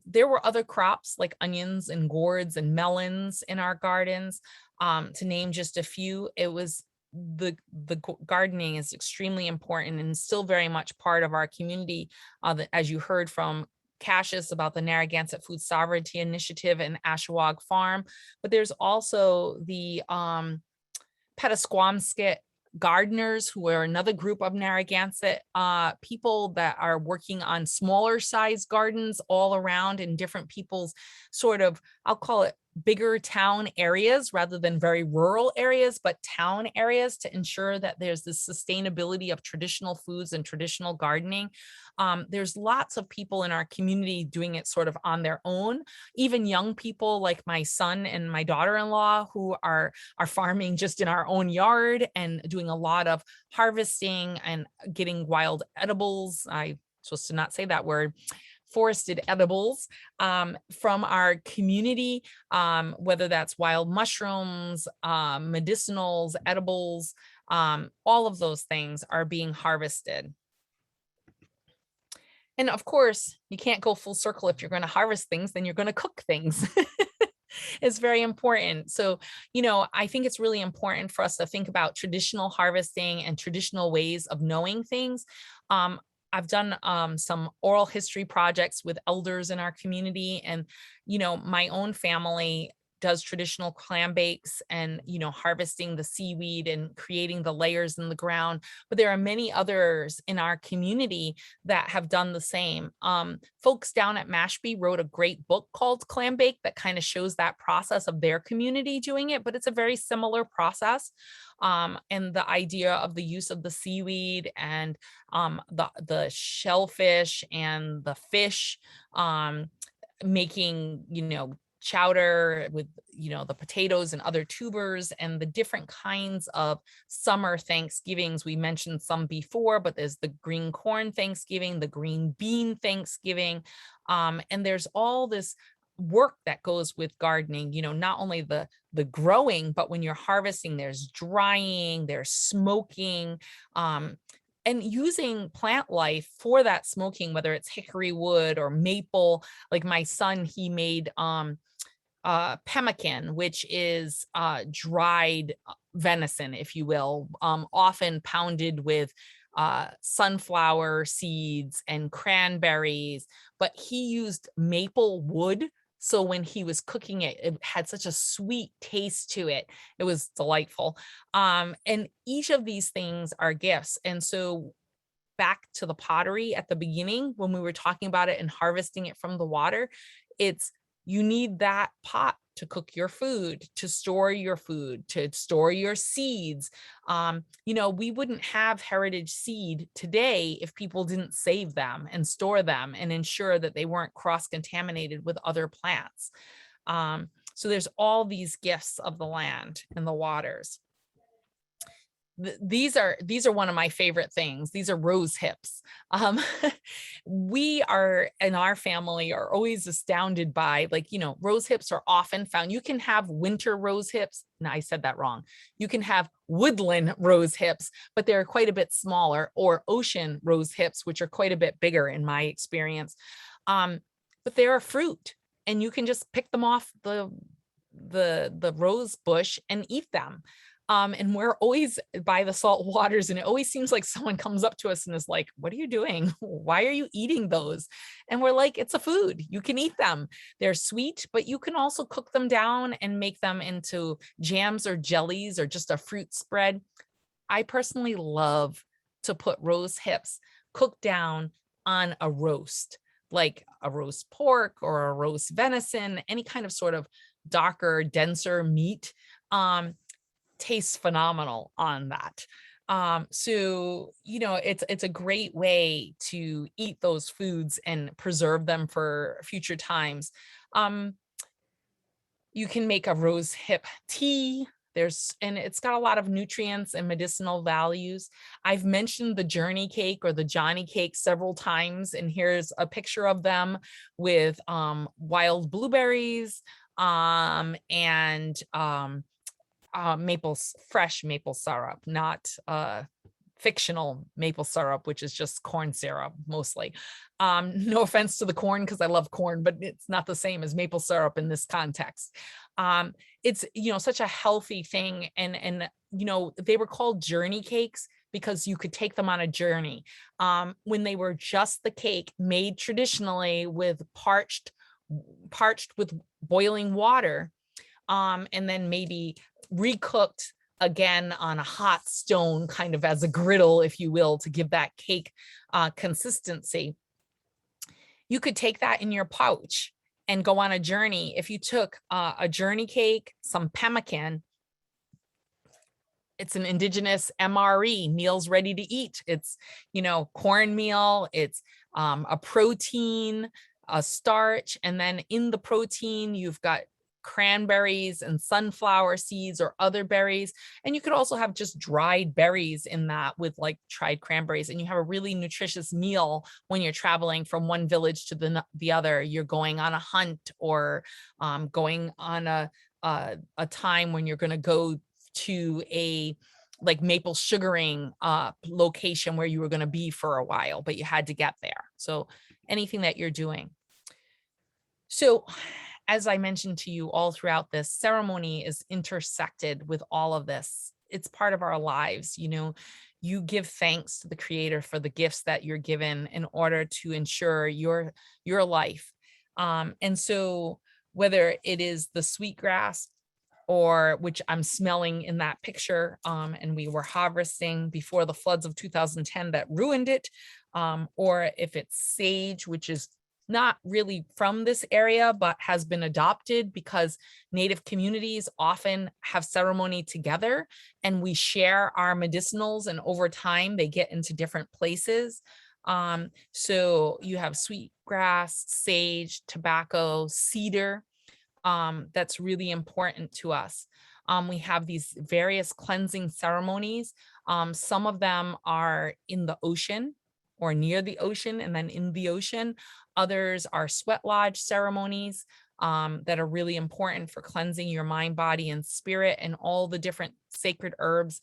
Speaker 7: There were other crops like onions and gourds and melons in our gardens, to name just a few. It was the gardening is extremely important and still very much part of our community, as you heard from Cassius about the Narragansett Food Sovereignty Initiative and Ashawag Farm. But there's also the Petasquamsket gardeners, who are another group of Narragansett people that are working on smaller size gardens all around in different people's sort of, I'll call it bigger town areas rather than very rural areas, but town areas, to ensure that there's this sustainability of traditional foods and traditional gardening. There's lots of people in our community doing it sort of on their own, even young people like my son and my daughter-in-law who are farming just in our own yard and doing a lot of harvesting and getting wild edibles. I'm supposed to not say that word. Forested edibles from our community, whether that's wild mushrooms, medicinals, edibles, all of those things are being harvested. And of course, you can't go full circle. If you're going to harvest things, then you're going to cook things. It's very important. So, I think it's really important for us to think about traditional harvesting and traditional ways of knowing things. I've done some oral history projects with elders in our community, and my own family does traditional clam bakes and harvesting the seaweed and creating the layers in the ground. But there are many others in our community that have done the same. Folks down at Mashpee wrote a great book called Clam Bake that kind of shows that process of their community doing it, but it's a very similar process. And the idea of the use of the seaweed and the shellfish and the fish, making chowder with the potatoes and other tubers, and the different kinds of summer Thanksgivings. We mentioned some before, but there's the green corn Thanksgiving, the green bean Thanksgiving, and there's all this work that goes with gardening, not only the growing, but when you're harvesting, there's drying, there's smoking, and using plant life for that smoking, whether it's hickory wood or maple. Like my son, he made pemmican, which is dried venison, if you will, often pounded with sunflower seeds and cranberries, but he used maple wood. So when he was cooking it, it had such a sweet taste to it. It was delightful. And each of these things are gifts. And so back to the pottery at the beginning, when we were talking about it and harvesting it from the water, you need that pot to cook your food, to store your food, to store your seeds. We wouldn't have heritage seed today if people didn't save them and store them and ensure that they weren't cross-contaminated with other plants. So there's all these gifts of the land and the waters. These are one of my favorite things. These are rose hips. We are in our family are always astounded by, rose hips are often found. You can have winter rose hips. No, I said that wrong. You can have woodland rose hips, but they're quite a bit smaller, or ocean rose hips, which are quite a bit bigger in my experience. But they're a fruit, and you can just pick them off the rose bush and eat them. And we're always by the salt waters, and it always seems like someone comes up to us and is like, "What are you doing? Why are you eating those?" And we're like, "It's a food. You can eat them. They're sweet, but you can also cook them down and make them into jams or jellies or just a fruit spread." I personally love to put rose hips cooked down on a roast, like a roast pork or a roast venison, any kind of sort of darker, denser meat. Tastes phenomenal on that. So it's a great way to eat those foods and preserve them for future times. You can make a rose hip tea. And it's got a lot of nutrients and medicinal values. I've mentioned the journey cake or the Johnny cake several times, and here's a picture of them with wild blueberries and fresh maple syrup, not fictional maple syrup, which is just corn syrup mostly. No offense to the corn, because I love corn, but it's not the same as maple syrup in this context. It's, such a healthy thing. And they were called journey cakes because you could take them on a journey. When they were just the cake made traditionally with parched with boiling water, and then maybe recooked again on a hot stone, kind of as a griddle, if you will, to give that cake consistency. You could take that in your pouch and go on a journey. If you took a journey cake, some pemmican, it's an indigenous MRE, meals ready to eat. It's, cornmeal, it's a protein, a starch, and then in the protein, you've got cranberries and sunflower seeds or other berries. And you could also have just dried berries in that with like dried cranberries. And you have a really nutritious meal when you're traveling from one village to the other. You're going on a hunt or going on a time when you're going to go to a like maple sugaring location where you were going to be for a while, but you had to get there. So anything that you're doing. So as I mentioned to you all throughout this, ceremony is intersected with all of this. It's part of our lives. You give thanks to the Creator for the gifts that you're given in order to ensure your life. And so whether it is the sweetgrass, or which I'm smelling in that picture, and we were harvesting before the floods of 2010 that ruined it, or if it's sage, which is not really from this area, but has been adopted because Native communities often have ceremony together and we share our medicinals, and over time they get into different places. So you have sweetgrass, sage, tobacco, cedar. That's really important to us. We have these various cleansing ceremonies. Some of them are in the ocean or near the ocean and then in the ocean. Others are sweat lodge ceremonies that are really important for cleansing your mind, body, and spirit, and all the different sacred herbs,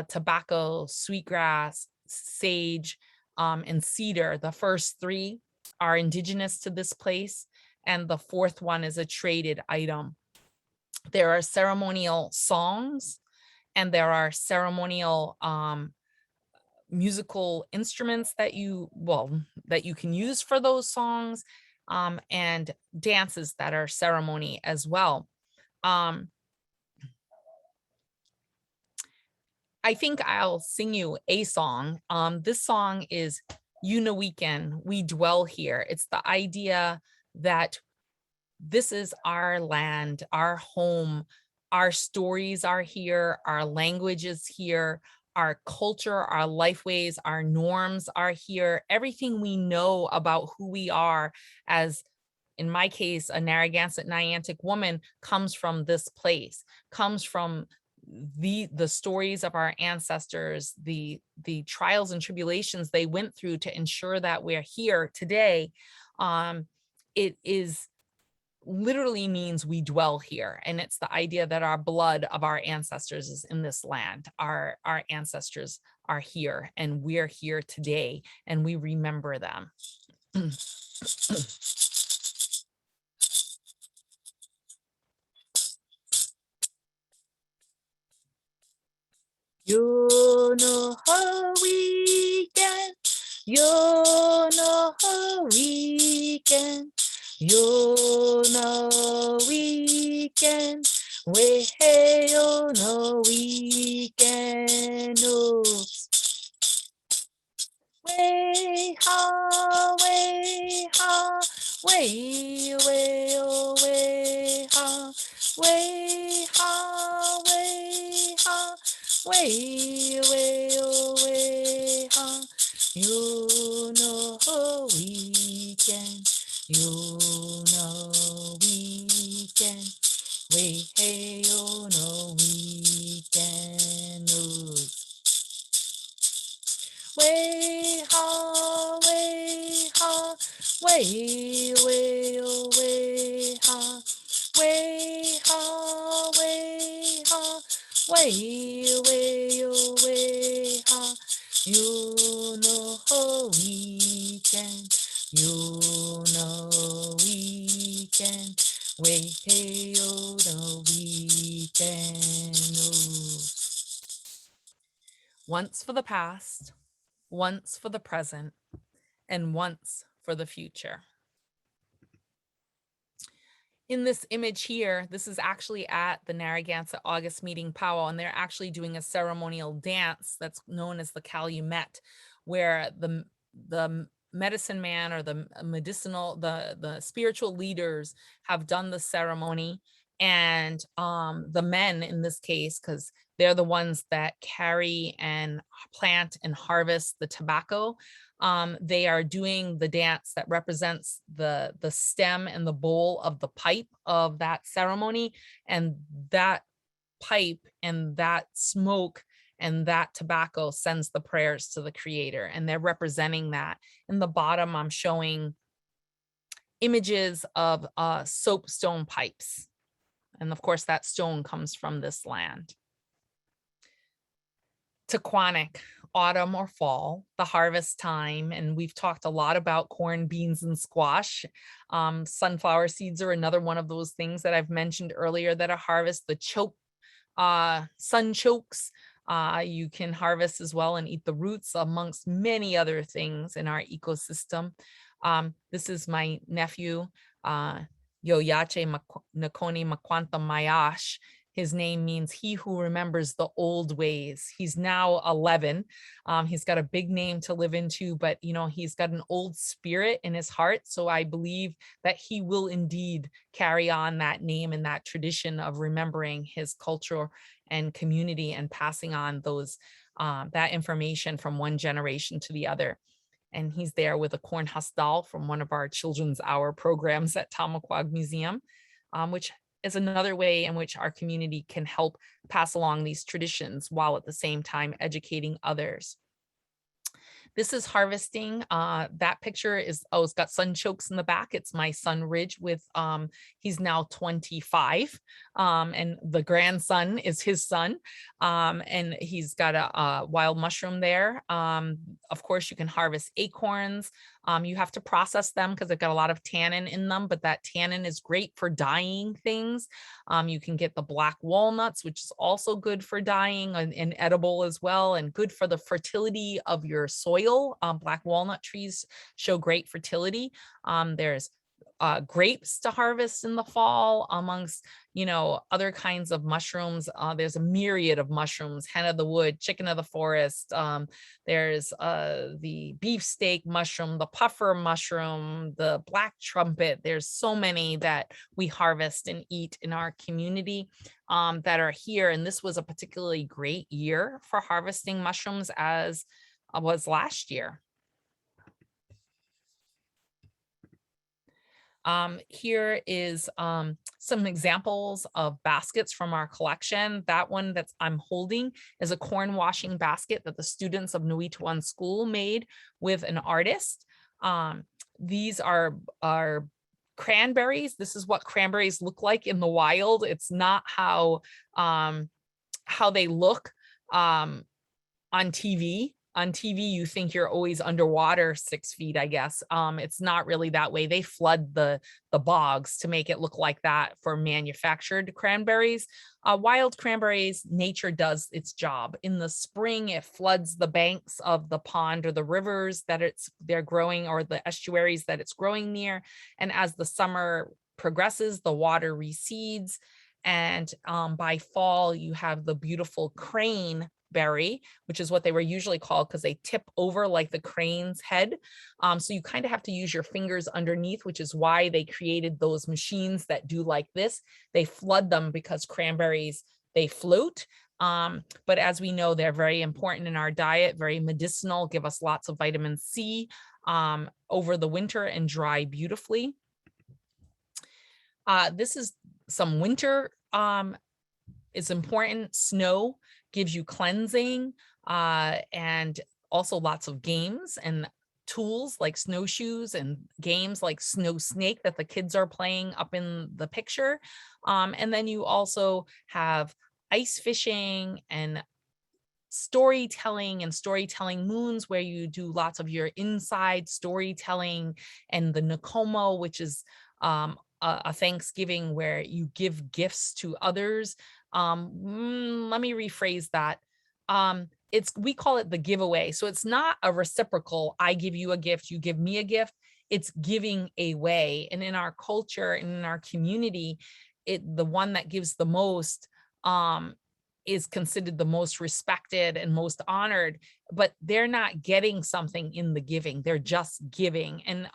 Speaker 7: tobacco, sweetgrass, sage, and cedar. The first three are indigenous to this place, and the fourth one is a traded item. There are ceremonial songs, and there are ceremonial musical instruments that you can use for those songs, and dances that are ceremony as well. I think I'll sing you a song. This song is Unaweekend, We Dwell Here. It's the idea that this is our land, our home, our stories are here, our language is here, our culture, our lifeways, our norms are here. Everything we know about who we are as, in my case, a Narragansett Niantic woman, comes from this place, comes from the stories of our ancestors, the trials and tribulations they went through to ensure that we're here today. It is literally means we dwell here. And it's the idea that our blood of our ancestors is in this land. Our ancestors are here and we're here today and we remember them. You know how weekend, you know how weekend. You know weekend, we hey you know weekend, way ha, way ha, way oh way ha, way ha, way ha, way oh way ha. You know weekend. You know weekend, we hey you know weekend news. Way ha, way ha, way oh way ha, way ha, way ha, way oh way ha. Once for the past, once for the present, and once for the future. In this image here, this is actually at the Narragansett August meeting powwow, and they're actually doing a ceremonial dance that's known as the Calumet, where the medicine man or the medicinal, the spiritual leaders have done the ceremony, and the men in this case, because they're the ones that carry and plant and harvest the tobacco, they are doing the dance that represents the stem and the bowl of the pipe of that ceremony, and that pipe and that smoke and that tobacco sends the prayers to the creator, and they're representing that. In the bottom, I'm showing images of soapstone pipes. And of course, that stone comes from this land. Tequanic, autumn or fall, the harvest time. And we've talked a lot about corn, beans, and squash. Sunflower seeds are another one of those things that I've mentioned earlier that are harvest. The choke, sun chokes, you can harvest as well and eat the roots, amongst many other things in our ecosystem. This is my nephew, Yoyache Nakoni Makwanta Mayash. His name means he who remembers the old ways. He's now 11. He's got a big name to live into, but you know, he's got an old spirit in his heart. So I believe that he will indeed carry on that name and that tradition of remembering his culture and community and passing on those that information from one generation to the other. And he's there with a corn husk doll from one of our Children's Hour programs at Tamaquag Museum, which is another way in which our community can help pass along these traditions while at the same time educating others. This is harvesting. That picture is, oh, it's got sunchokes in the back. It's my son Ridge with, he's now 25, and the grandson is his son, and he's got a wild mushroom there. Of course, you can harvest acorns. You have to process them because they've got a lot of tannin in them, but that tannin is great for dyeing things. You can get the black walnuts, which is also good for dyeing and edible as well, and good for the fertility of your soil. Black walnut trees show great fertility. There's grapes to harvest in the fall, amongst, you know, other kinds of mushrooms. There's a myriad of mushrooms: hen of the wood, chicken of the forest. There's the beefsteak mushroom, the puffer mushroom, the black trumpet. There's so many that we harvest and eat in our community that are here. And this was a particularly great year for harvesting mushrooms, as was last year. Here is some examples of baskets from our collection. That one that I'm holding is a corn washing basket that the students of Nuituan School made with an artist. These are cranberries. This is what cranberries look like in the wild. It's not how they look on TV. On TV, you think you're always underwater 6 feet, I guess. It's not really that way. They flood the bogs to make it look like that for manufactured cranberries. Wild cranberries, nature does its job. In the spring, it floods the banks of the pond or the rivers that they're growing, or the estuaries that it's growing near. And as the summer progresses, the water recedes. And by fall, you have the beautiful crane berry, which is what they were usually called because they tip over like the crane's head. So you kind of have to use your fingers underneath, which is why they created those machines that do like this. They flood them because cranberries, they float. But as we know, they're very important in our diet, very medicinal, give us lots of vitamin C over the winter and dry beautifully. This is some winter is important. Snow gives you cleansing, and also lots of games and tools like snowshoes, and games like Snow Snake that the kids are playing up in the picture. And then you also have ice fishing and storytelling and storytelling moons, where you do lots of your inside storytelling, and the Nakomo, which is a Thanksgiving where you give gifts to others. Let me rephrase that. We call it the giveaway. So it's not a reciprocal, I give you a gift, you give me a gift. It's giving away. And in our culture and in our community, the one that gives the most is considered the most respected and most honored, but they're not getting something in the giving. They're just giving. And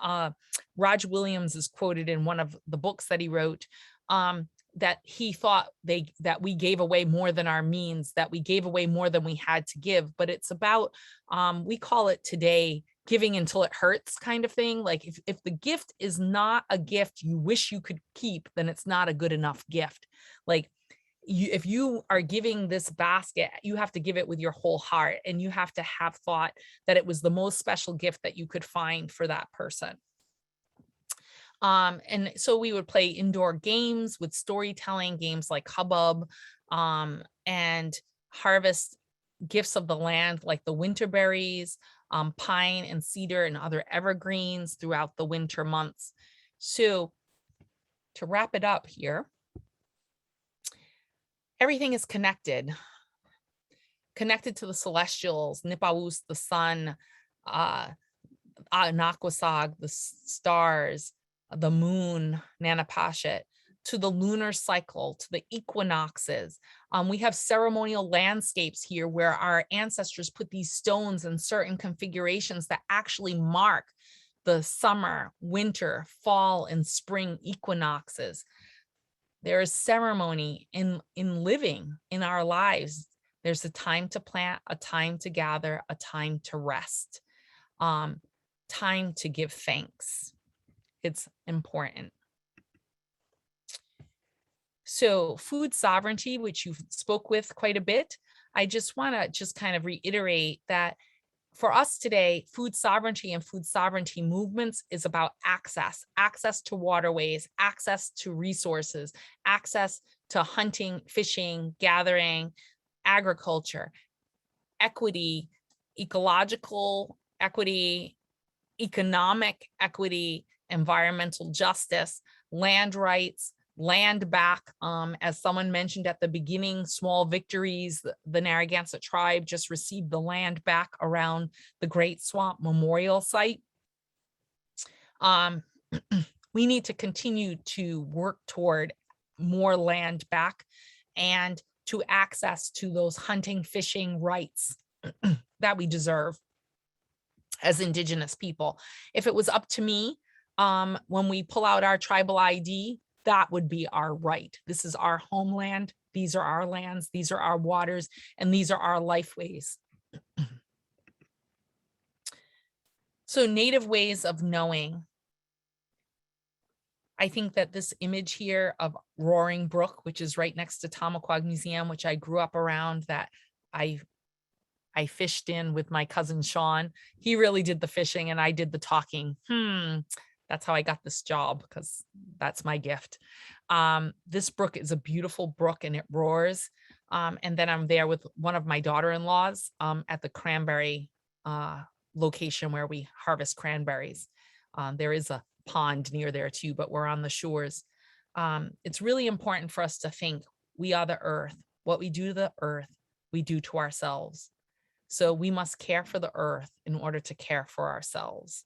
Speaker 7: Roger Williams is quoted in one of the books that he wrote, that he thought that we gave away more than our means, that we gave away more than we had to give. But it's about, we call it today, giving until it hurts kind of thing. Like if the gift is not a gift you wish you could keep, then it's not a good enough gift. Like if you are giving this basket, you have to give it with your whole heart, and you have to have thought that it was the most special gift that you could find for that person. And so we would play indoor games with storytelling, games like Hubbub, and harvest gifts of the land like the winter berries, pine and cedar and other evergreens throughout the winter months. So to wrap it up here, everything is connected to the celestials, Nipawus, the sun, Nakwasag, the stars, the moon, Nanapashet, to the lunar cycle, to the equinoxes. We have ceremonial landscapes here where our ancestors put these stones in certain configurations that actually mark the summer, winter, fall, and spring equinoxes. There is ceremony in living in our lives. There's a time to plant, a time to gather, a time to rest, time to give thanks. It's important. So food sovereignty, which you spoke with quite a bit, I just want to kind of reiterate that for us today, food sovereignty and food sovereignty movements is about access to waterways, access to resources, access to hunting, fishing, gathering, agriculture, equity, ecological equity, economic equity, environmental justice, land rights, land back. As someone mentioned at the beginning, small victories, the Narragansett tribe just received the land back around the Great Swamp Memorial Site. We need to continue to work toward more land back and to access to those hunting, fishing rights that we deserve as Indigenous people. If it was up to me, when we pull out our tribal ID, that would be our right. This is our homeland. These are our lands. These are our waters, and these are our lifeways. So native ways of knowing. I think that this image here of Roaring Brook, which is right next to Tamaquag Museum, which I grew up around, that I fished in with my cousin Sean. He really did the fishing and I did the talking. That's how I got this job, because that's my gift. This brook is a beautiful brook and it roars. And then I'm there with one of my daughter-in-laws at the cranberry location where we harvest cranberries. There is a pond near there too, but we're on the shores. It's really important for us to think we are the earth. What we do to the earth, we do to ourselves. So we must care for the earth in order to care for ourselves.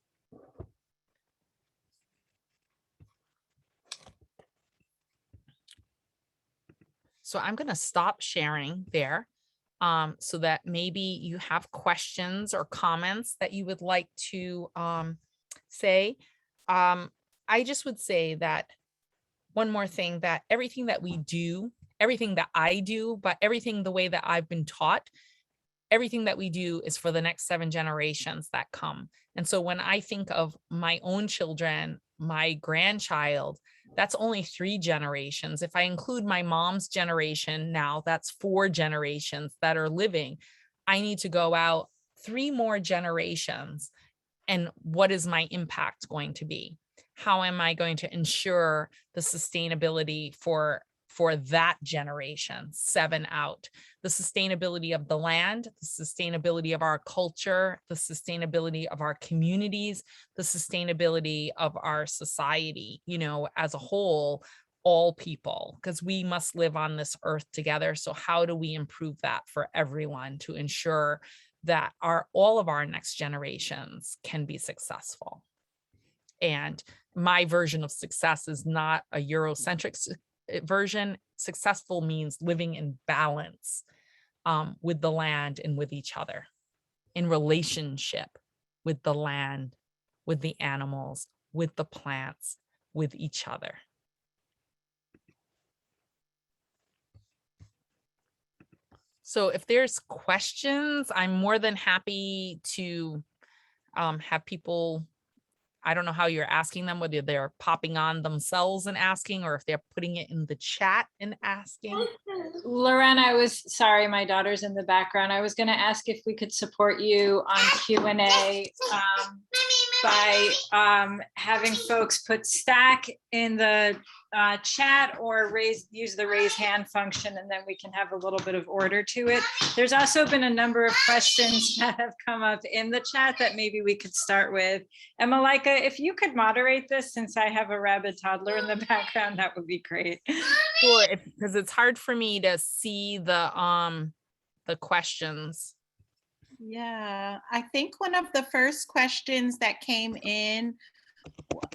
Speaker 7: So I'm going to stop sharing there so that maybe you have questions or comments that you would like to say. I just would say that one more thing, that everything that we do, everything that I do, but everything the way that I've been taught, everything that we do is for the next 7 generations that come. And so when I think of my own children, my grandchild, that's only 3 generations. If I include my mom's generation now, that's 4 generations that are living. I need to go out 3 more generations. And what is my impact going to be? How am I going to ensure the sustainability for for that generation, 7 out. The sustainability of the land, the sustainability of our culture, the sustainability of our communities, the sustainability of our society, you know, as a whole, all people, because we must live on this earth together. So how do we improve that for everyone to ensure that all of our next generations can be successful? And my version of success is not a Eurocentric version. Successful means living in balance with the land and with each other, in relationship with the land, with the animals, with the plants, with each other. So if there's questions, I'm more than happy to have people, I don't know how you're asking them, whether they're popping on themselves and asking, or if they're putting it in the chat and asking.
Speaker 2: Lorén, I was sorry, my daughter's in the background. I was going to ask if we could support you on Q&A by having folks put stack in the chat or use the raise hand function, and then we can have a little bit of order to it. There's also been a number of questions that have come up in the chat that maybe we could start with. And Malika, if you could moderate this, since I have a rabid toddler in the background, that would be great.
Speaker 7: Sure, because it's hard for me to see the questions.
Speaker 6: Yeah, I think one of the first questions that came in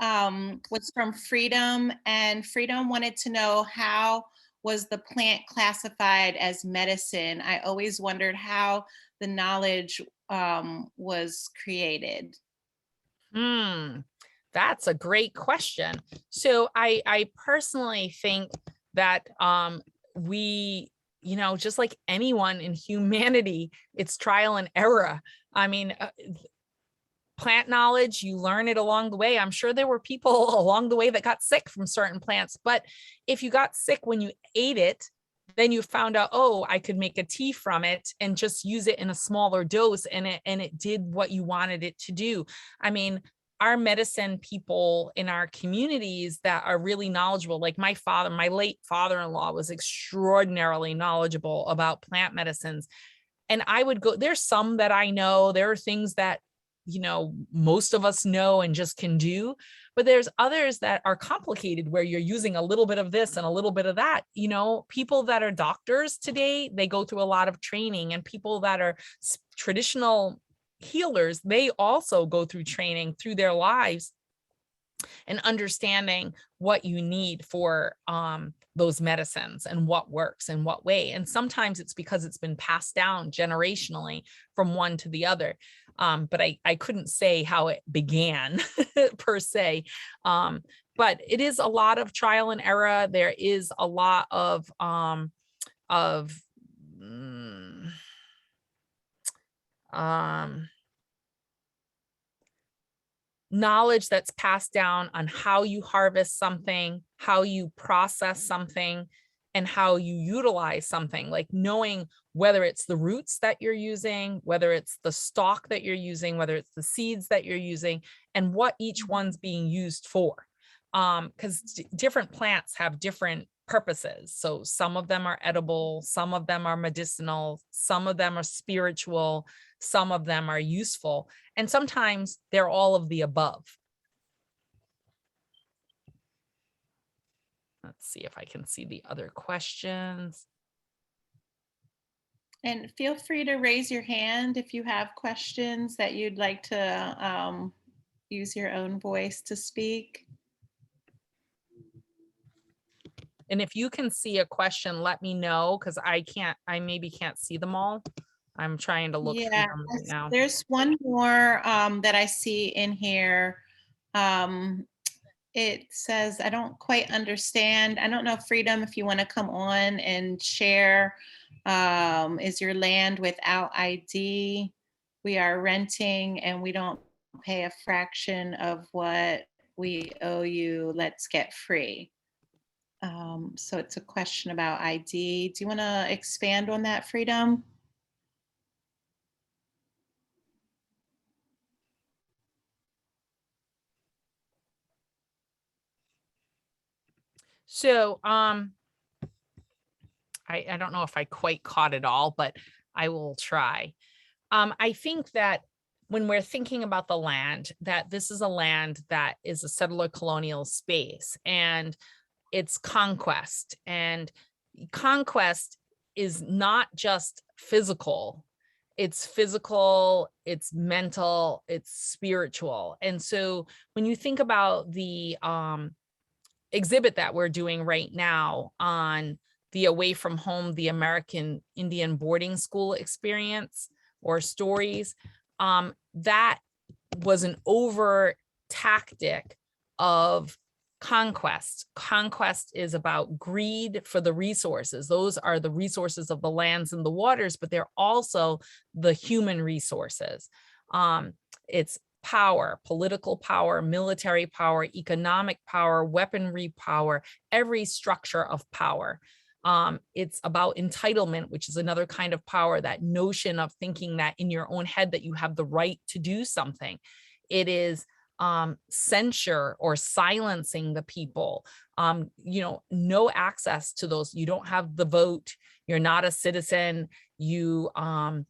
Speaker 6: was from Freedom, and Freedom wanted to know, how was the plant classified as medicine? I always wondered how the knowledge was created.
Speaker 7: That's a great question. So I personally think that we, you know, just like anyone in humanity, it's trial and error. I mean, plant knowledge, you learn it along the way. I'm sure there were people along the way that got sick from certain plants, but if you got sick when you ate it, then you found out, oh, I could make a tea from it and just use it in a smaller dose, and it did what you wanted it to do. I mean, our medicine people in our communities that are really knowledgeable, like my late father-in-law was extraordinarily knowledgeable about plant medicines. And I would go, there's some that I know, there are things that, you know, most of us know and just can do, but there's others that are complicated where you're using a little bit of this and a little bit of that. You know, people that are doctors today, they go through a lot of training, and people that are traditional healers, they also go through training through their lives and understanding what you need for those medicines and what works in what way. And sometimes it's because it's been passed down generationally from one to the other. But I couldn't say how it began per se. But it is a lot of trial and error. There is a lot of knowledge that's passed down on how you harvest something, how you process something, and how you utilize something, like knowing whether it's the roots that you're using, whether it's the stalk that you're using, whether it's the seeds that you're using, and what each one's being used for. Because different plants have different purposes. So some of them are edible, some of them are medicinal, some of them are spiritual, some of them are useful, and sometimes they're all of the above. Let's see if I can see the other questions.
Speaker 6: And feel free to raise your hand if you have questions that you'd like to use your own voice to speak.
Speaker 7: And if you can see a question, let me know, because I maybe can't see them all. I'm trying to look through them right now.
Speaker 6: There's one more that I see in here. It says, I don't quite understand. I don't know, Freedom, if you want to come on and share. Is your land without ID? We are renting and we don't pay a fraction of what we owe you. Let's get free. So it's a question about ID. Do you want to expand on that, Freedom?
Speaker 7: So I don't know if I quite caught it all, but I will try. I think that when we're thinking about the land, that this is a land that is a settler colonial space, and it's conquest. And conquest is not just physical. It's physical, it's mental, it's spiritual. And so when you think about the exhibit that we're doing right now on the Away from Home, the American Indian boarding school experience or stories, that was an overt tactic of conquest. Conquest is about greed for the resources. Those are the resources of the lands and the waters, but they're also the human resources. It's power, political power, military power, economic power, weaponry power, every structure of power. It's about entitlement, which is another kind of power, that notion of thinking that in your own head that you have the right to do something. It is censure or silencing the people, no access to those. You don't have the vote. You're not a citizen. You don't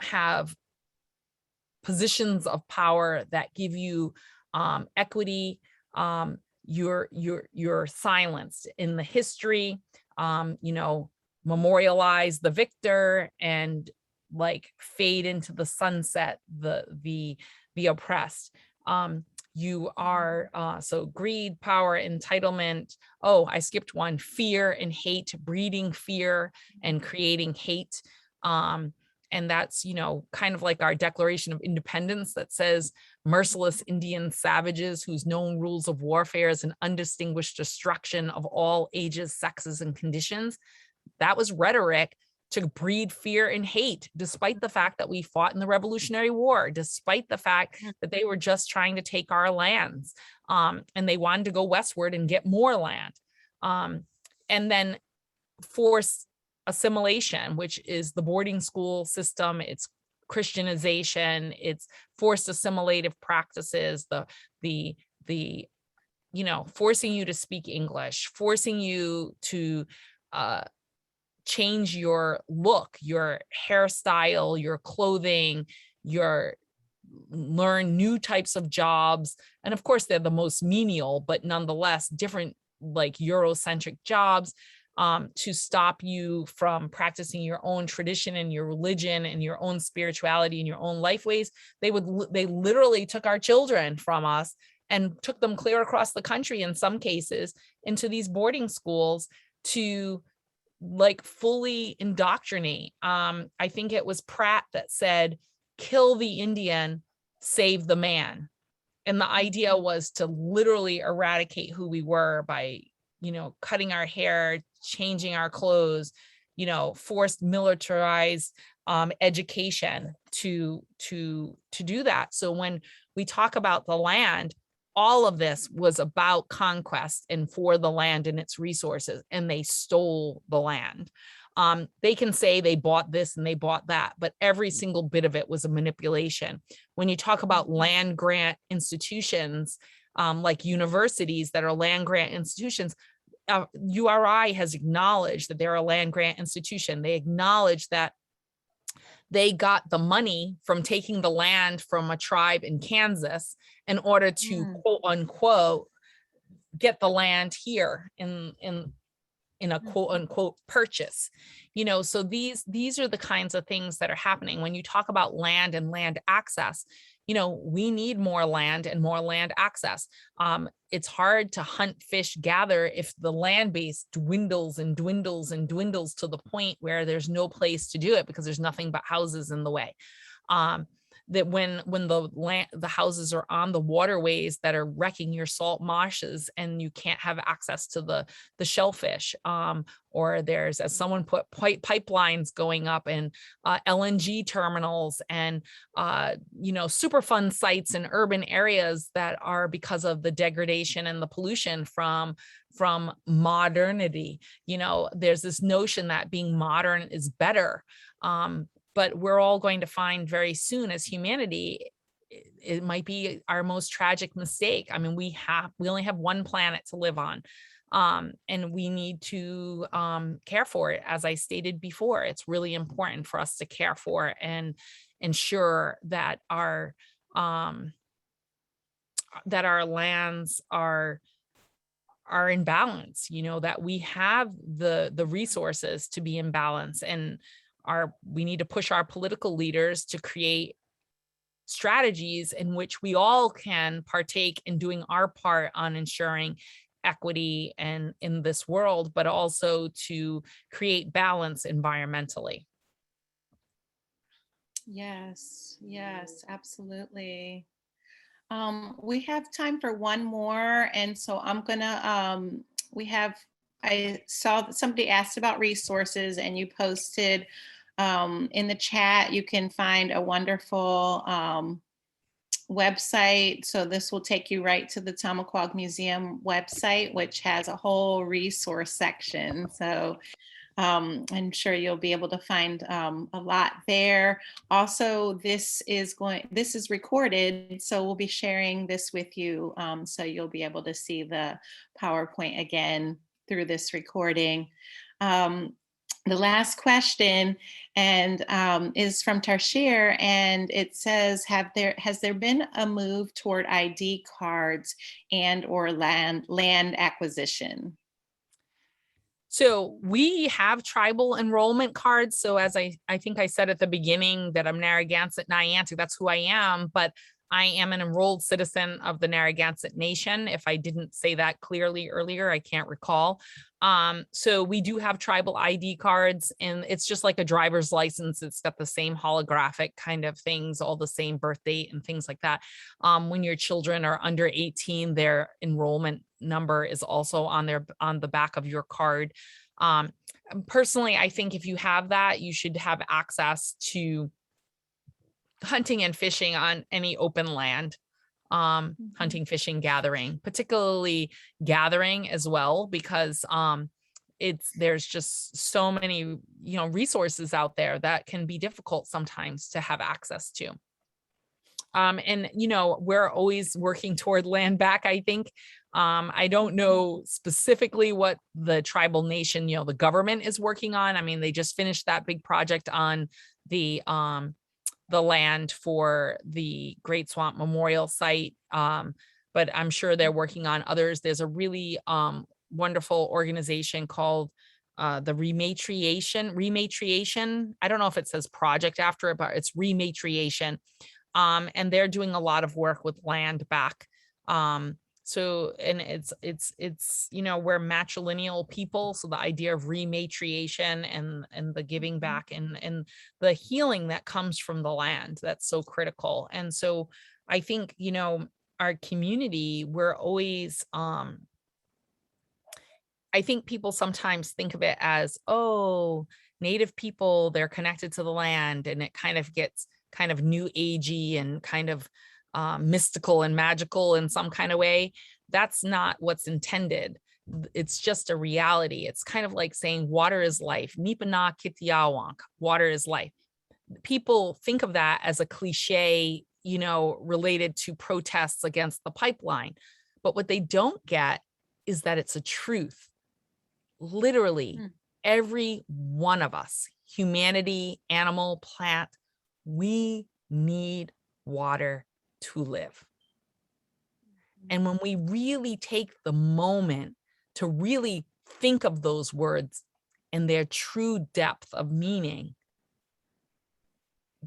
Speaker 7: have positions of power that give you equity. You're silenced in the history. Memorialize the victor and like fade into the sunset the oppressed. You are so greed, power, entitlement. Oh, I skipped one: fear and hate, breeding fear and creating hate. And that's, kind of like our Declaration of Independence that says merciless Indian savages whose known rules of warfare is an undistinguished destruction of all ages, sexes, and conditions. That was rhetoric to breed fear and hate, despite the fact that we fought in the Revolutionary War, despite the fact that they were just trying to take our lands, and they wanted to go westward and get more land. And then force assimilation, which is the boarding school system, it's Christianization, it's forced assimilative practices, the forcing you to speak English, forcing you to change your look, your hairstyle, your clothing, learn new types of jobs. And of course, they're the most menial, but nonetheless different, like Eurocentric jobs, to stop you from practicing your own tradition and your religion and your own spirituality and your own life ways. They literally took our children from us and took them clear across the country, in some cases, into these boarding schools to like fully indoctrinate. I think it was Pratt that said, kill the Indian, save the man. And the idea was to literally eradicate who we were by, cutting our hair, changing our clothes, forced militarized education to do that. So when we talk about the land, all of this was about conquest and for the land and its resources, and they stole the land. They can say they bought this and they bought that, but every single bit of it was a manipulation. When you talk about land grant institutions, like universities that are land grant institutions, URI has acknowledged that they're a land grant institution. They acknowledge that they got the money from taking the land from a tribe in Kansas in order to quote unquote get the land here in a quote unquote purchase. So these are the kinds of things that are happening when you talk about land and land access. We need more land and more land access. It's hard to hunt, fish, gather if the land base dwindles and dwindles and dwindles to the point where there's no place to do it because there's nothing but houses in the way. That when the houses are on the waterways that are wrecking your salt marshes and you can't have access to the shellfish, or there's, as someone put, pipelines going up and LNG terminals and Superfund sites in urban areas that are because of the degradation and the pollution from modernity. There's this notion that being modern is better. But we're all going to find very soon as humanity, it might be our most tragic mistake. I mean, we only have one planet to live on. And we need to care for it. As I stated before, it's really important for us to care for and ensure that our lands are in balance, that we have the resources to be in balance, and we need to push our political leaders to create strategies in which we all can partake in doing our part on ensuring equity and in this world, but also to create balance environmentally.
Speaker 6: Yes, yes, absolutely. We have time for one more, and so I'm gonna, I saw that somebody asked about resources, and you posted in the chat, you can find a wonderful website. So this will take you right to the Tamaqua Museum website, which has a whole resource section. So I'm sure you'll be able to find a lot there. Also, this is recorded, so we'll be sharing this with you. So you'll be able to see the PowerPoint again through this recording. The last question is from Tarshir, and it says, has there been a move toward ID cards and or land acquisition?
Speaker 7: So we have tribal enrollment cards. So as I think I said at the beginning that I'm Narragansett Niantic, that's who I am, but I am an enrolled citizen of the Narragansett Nation. If I didn't say that clearly earlier, I can't recall. So we do have tribal ID cards, and it's just like a driver's license. It's got the same holographic kind of things, all the same birth date and things like that. When your children are under 18, their enrollment number is also on the back of your card. Personally, I think if you have that, you should have access to hunting and fishing on any open land, hunting, fishing, gathering, particularly gathering as well, because there's just so many, resources out there that can be difficult sometimes to have access to. And, we're always working toward land back, I think. I don't know specifically what the tribal nation, the government is working on. I mean, they just finished that big project on the land for the Great Swamp Memorial Site. But I'm sure they're working on others. There's a really wonderful organization called the Rematriation. I don't know if it says project after it, but it's Rematriation. And they're doing a lot of work with land back. So, and it's, we're matrilineal people. So the idea of rematriation and the giving back and the healing that comes from the land, that's so critical. And so I think, our community, we're always, I think people sometimes think of it as, oh, Native people, they're connected to the land, and it kind of gets kind of new agey and kind of mystical and magical in some kind of way. That's not what's intended. It's just a reality. It's kind of like saying water is life. Nipana Kitiawank, water is life. People think of that as a cliche, related to protests against the pipeline. But what they don't get is that it's a truth. Literally, every one of us, humanity, animal, plant, we need water to live. And when we really take the moment to really think of those words and their true depth of meaning,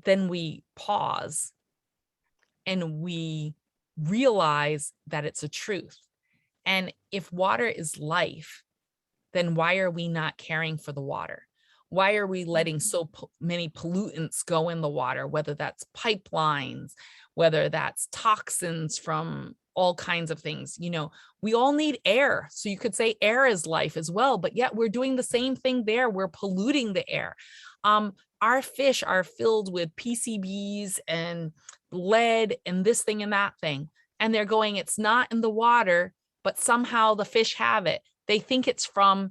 Speaker 7: then we pause and we realize that it's a truth. And if water is life, then why are we not caring for the water? Why are we letting so many pollutants go in the water, whether that's pipelines, whether that's toxins from all kinds of things? We all need air. So you could say air is life as well, but yet we're doing the same thing there. We're polluting the air. Our fish are filled with PCBs and lead and this thing and that thing. And they're going, it's not in the water, but somehow the fish have it. They think it's from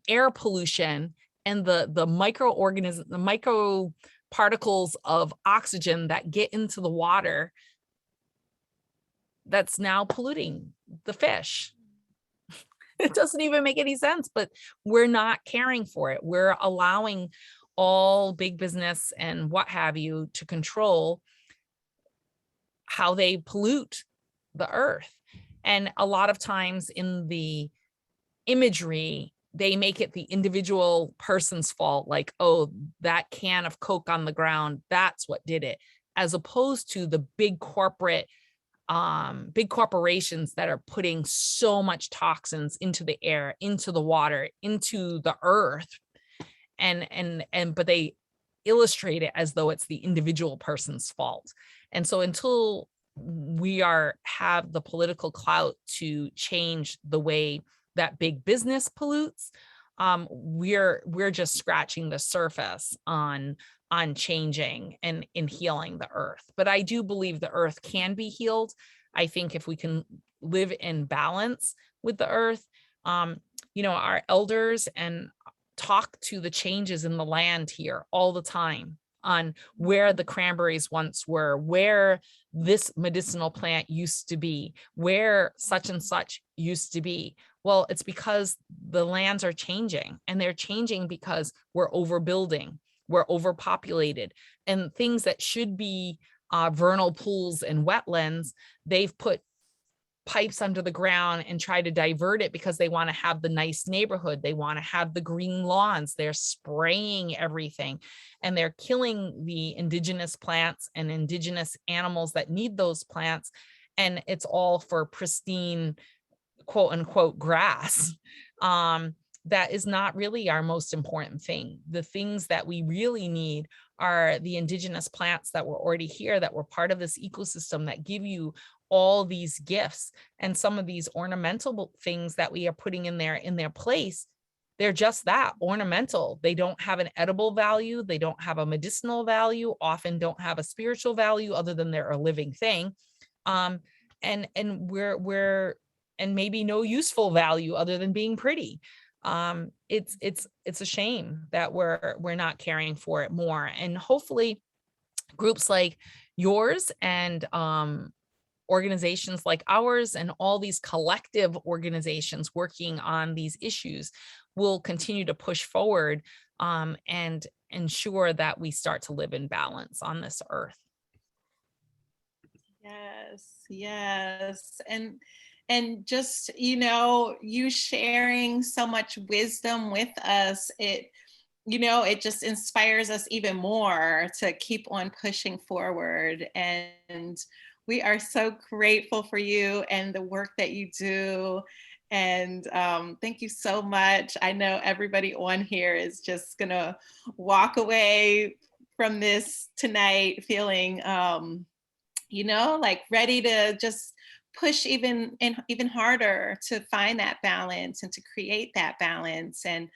Speaker 7: air pollution and the microorganisms, the micro particles of oxygen that get into the water that's now polluting the fish. It doesn't even make any sense, but we're not caring for it. We're allowing all big business and what have you to control how they pollute the earth. And a lot of times in the imagery, they make it the individual person's fault, like, oh, that can of Coke on the ground, that's what did it, as opposed to the big corporations that are putting so much toxins into the air, into the water, into the earth, but they illustrate it as though it's the individual person's fault. And so until we have the political clout to change the way that big business pollutes, we're just scratching the surface on changing and in healing the earth. But I do believe the earth can be healed. I think if we can live in balance with the earth, our elders and talk to the changes in the land here all the time on where the cranberries once were, where this medicinal plant used to be, where such and such used to be. Well, it's because the lands are changing, and they're changing because we're overbuilding, we're overpopulated, and things that should be vernal pools and wetlands, they've put pipes under the ground and try to divert it because they want to have the nice neighborhood. They want to have the green lawns. They're spraying everything, and they're killing the indigenous plants and indigenous animals that need those plants. And it's all for pristine, quote unquote, grass. That is not really our most important thing. The things that we really need are the indigenous plants that were already here, that were part of this ecosystem, that give you all these gifts. And some of these ornamental things that we are putting in their place, they're just that, ornamental. They don't have an edible value. They don't have a medicinal value, often don't have a spiritual value other than they're a living thing. And maybe no useful value other than being pretty. It's a shame that we're not caring for it more. And hopefully groups like yours and organizations like ours and all these collective organizations working on these issues will continue to push forward and ensure that we start to live in balance on this earth.
Speaker 6: Yes. And just, you sharing so much wisdom with us, it just inspires us even more to keep on pushing forward. And we are so grateful for you and the work that you do. And thank you so much. I know everybody on here is just gonna walk away from this tonight feeling, like ready to just push even harder to find that balance and to create that balance. And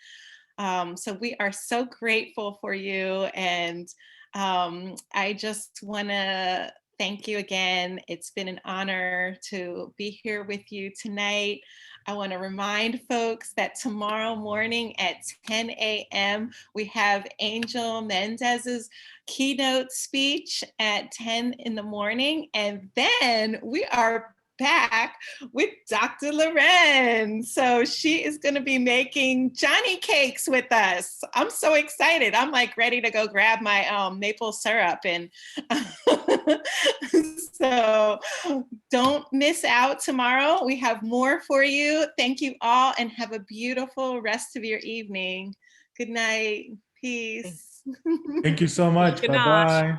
Speaker 6: so we are so grateful for you. And I just want to thank you again. It's been an honor to be here with you tonight. I want to remind folks that tomorrow morning at 10 a.m. we have Angel Mendez's keynote speech at 10 in the morning. And then we are back with Dr. Lorén. So she is going to be making Johnny cakes with us. I'm so excited. I'm like ready to go grab my maple syrup. And so don't miss out tomorrow. We have more for you. Thank you all and have a beautiful rest of your evening. Good night. Peace.
Speaker 9: Thank you so much.
Speaker 7: Good night.
Speaker 9: Bye-bye.